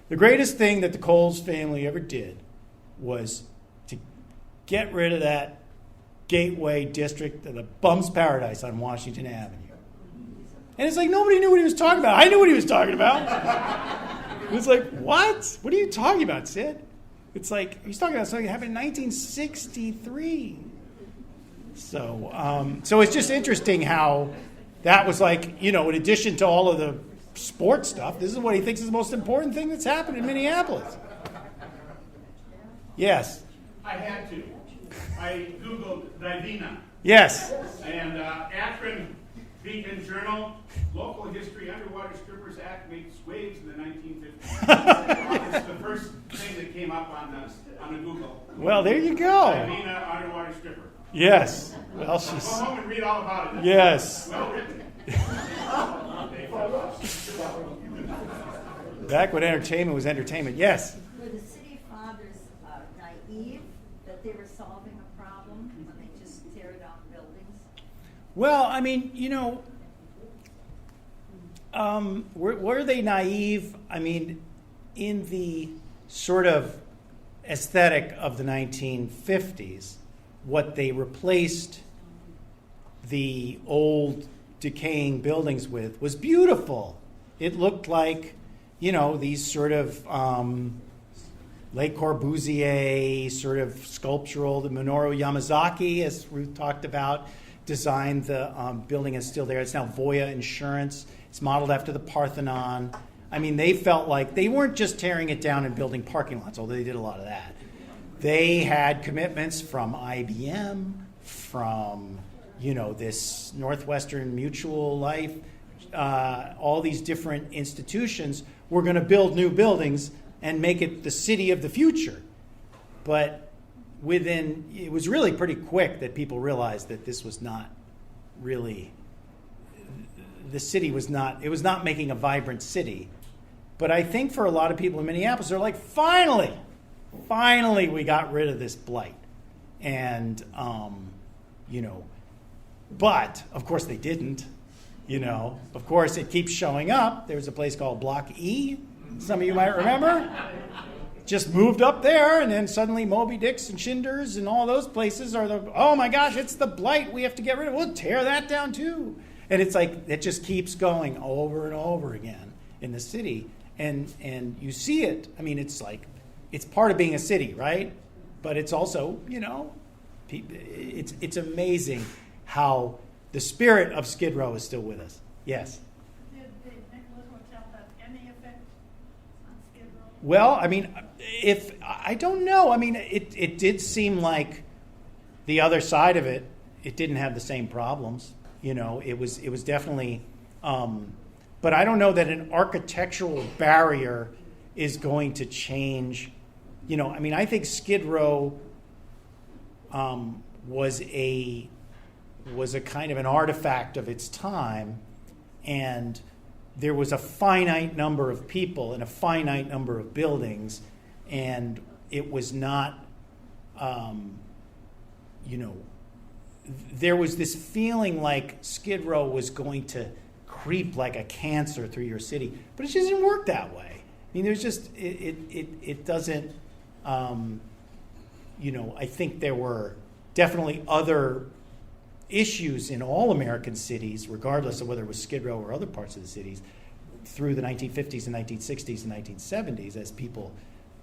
The greatest thing that the Coles family ever did was to get rid of that Gateway district, the bum's paradise on Washington Avenue. And it's like nobody knew what he was talking about. I knew what he was talking about. It was like, what? What are you talking about, Sid? It's like, he's talking about something that happened in 1963. So it's just interesting how that was like, in addition to all of the sports stuff, this is what he thinks is the most important thing that's happened in Minneapolis. Yes. I had to. I Googled Divina. Yes. And Akron Beacon Journal, local history, underwater strippers act makes waves in the 1950s. It's the first thing that came up on the Google. Well, there you go. Divina, underwater stripper. Yes. Well, Go home and read all about it. Yes. Well written. Back when entertainment was entertainment. Yes. Were the city fathers naive that they were solving a problem when they just tear down buildings? Well, I mean, were they naive? I mean, in the sort of aesthetic of the 1950s, what they replaced the old decaying buildings with was beautiful. It looked like, these sort of Le Corbusier sort of sculptural, the Minoru Yamasaki, as Ruth talked about, designed the building is still there. It's now Voya Insurance. It's modeled after the Parthenon. I mean, they felt like they weren't just tearing it down and building parking lots, although they did a lot of that. They had commitments from IBM, from, this Northwestern Mutual Life, all these different institutions were going to build new buildings and make it the city of the future. But it was really pretty quick that people realized that this was not really, the city was not making a vibrant city. But I think for a lot of people in Minneapolis, they're like, finally we got rid of this blight. And, but of course they didn't. You know, of course, it keeps showing up. There's a place called Block E, some of you might remember. Just moved up there, and then suddenly Moby Dick's and Schindler's and all those places are oh my gosh, it's the blight we have to get rid of. We'll tear that down too. And it's like, it just keeps going over and over again in the city. And you see it. I mean, it's like, it's part of being a city, right? But it's also, you know, it's amazing how the spirit of Skid Row is still with us. Yes? Did the Nicollet Hotel have any effect on Skid Row? Well, I mean, I don't know. I mean, it did seem like the other side of it, it didn't have the same problems. You know, it was definitely, but I don't know that an architectural barrier is going to change. You know, I mean, I think Skid Row was a kind of an artifact of its time, and there was a finite number of people and a finite number of buildings, and it was not, you know, there was this feeling like Skid Row was going to creep like a cancer through your city, but it just didn't work that way. I mean, there's just, it doesn't, you know, I think there were definitely other issues in all American cities, regardless of whether it was Skid Row or other parts of the cities, through the 1950s and 1960s and 1970s, as people,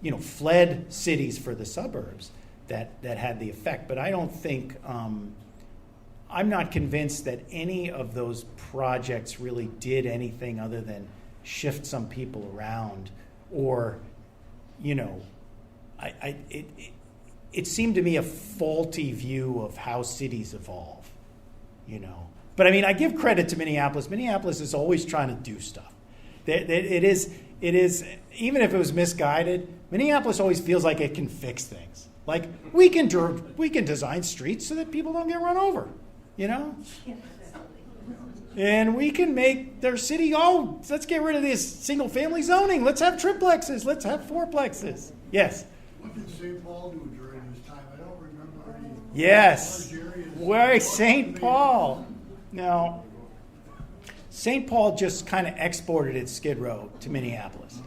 you know, fled cities for the suburbs, that had the effect. But I don't think, I'm not convinced that any of those projects really did anything other than shift some people around, or, you know, it seemed to me a faulty view of how cities evolve, you know. But I mean, I give credit to Minneapolis. Minneapolis is always trying to do stuff. It is, even if it was misguided, Minneapolis always feels like it can fix things. Like, we can design streets so that people don't get run over, you know? And we can make their city, let's get rid of this single-family zoning. Let's have triplexes. Let's have fourplexes. Yes? What did St. Paul do during his time? I don't remember any. Yes. large areas. Where St. Paul. No. St. Paul just kind of exported its Skid Row to Minneapolis.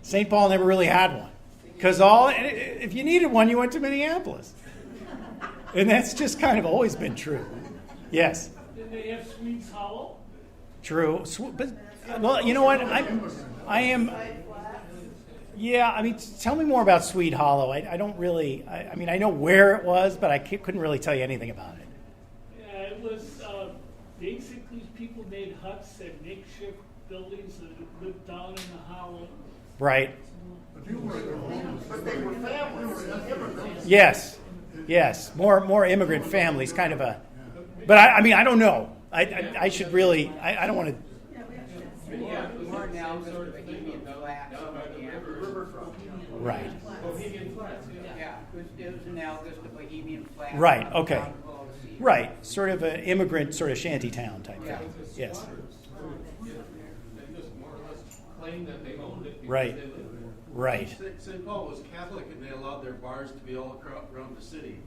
St. Paul never really had one. Because if you needed one, you went to Minneapolis. And that's just kind of always been true. Yes? Did they have Swedes Hollow? True. But, well, you know what? I am... Yeah, I mean, tell me more about Swede Hollow. I don't really... I mean, I know where it was, but I couldn't really tell you anything about it. Yeah, it was basically people made huts and makeshift buildings that lived down in the hollow. Right. But they were families, immigrants. Yes. More immigrant families, kind of a... But I mean, I don't know. I should really... I don't want to... More analogous to Bohemian Flats. Right. Yeah, it was analogous to Bohemian Flats. Right, okay. Right, sort of an immigrant, sort of shanty town type thing. Yes. They just more or less claimed that they owned it. Right. Right. St. Paul was Catholic, and they allowed their bars to be all around the city.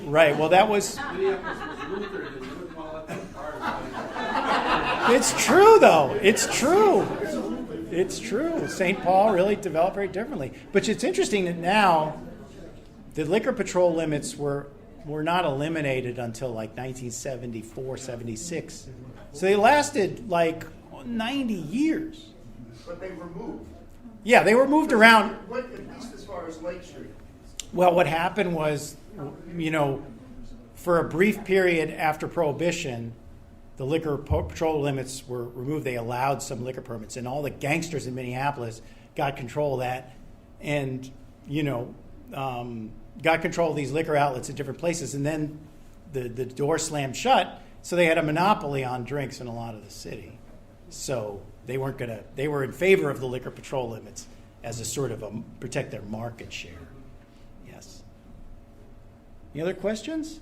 Right, well, that was... Minneapolis was Lutheran, and they wouldn't want to let the bars. It's true, though. It's true. It's true. St. Paul really developed very differently. But it's interesting that now the liquor patrol limits were not eliminated until like 1974, 76. So they lasted like 90 years. But they were moved. Yeah, they were moved around. At least as far as Lake Street. Well, what happened was, you know, for a brief period after Prohibition, the liquor patrol limits were removed. They allowed some liquor permits, and all the gangsters in Minneapolis got control of that, and, you know, got control of these liquor outlets at different places. And then the door slammed shut, so they had a monopoly on drinks in a lot of the city. So they were in favor of the liquor patrol limits as a sort of protect their market share. Yes. Any other questions?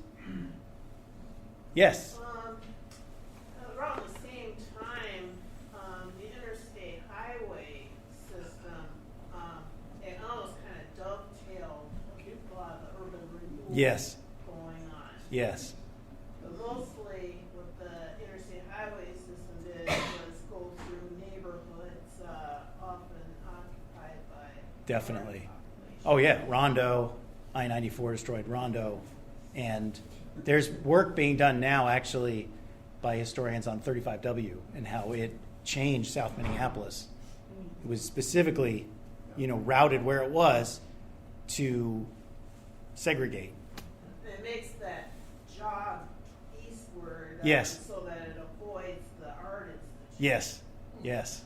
Yes. Around the same time, the interstate highway system, it almost kind of dovetailed a lot of the urban renewal going on. Yes. But mostly what the interstate highway system did Definitely. Oh yeah, Rondo, I-94 destroyed Rondo, and there's work being done now actually by historians on 35W and how it changed South Minneapolis. It was specifically, routed where it was to segregate. It makes that jog eastward. Yes. So that it avoids the art institute. Yes.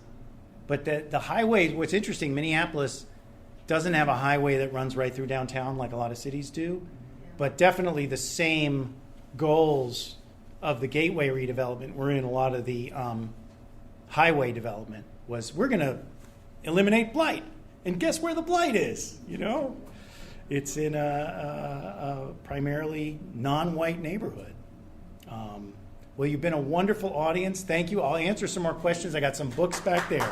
But the highway, what's interesting, Minneapolis doesn't have a highway that runs right through downtown like a lot of cities do, but definitely the same goals of the gateway redevelopment were in a lot of the highway development. Was we're going to eliminate blight, and guess where the blight is? It's in a primarily non-white neighborhood. Well, you've been a wonderful audience. Thank you. I'll answer some more questions. I got some books back there.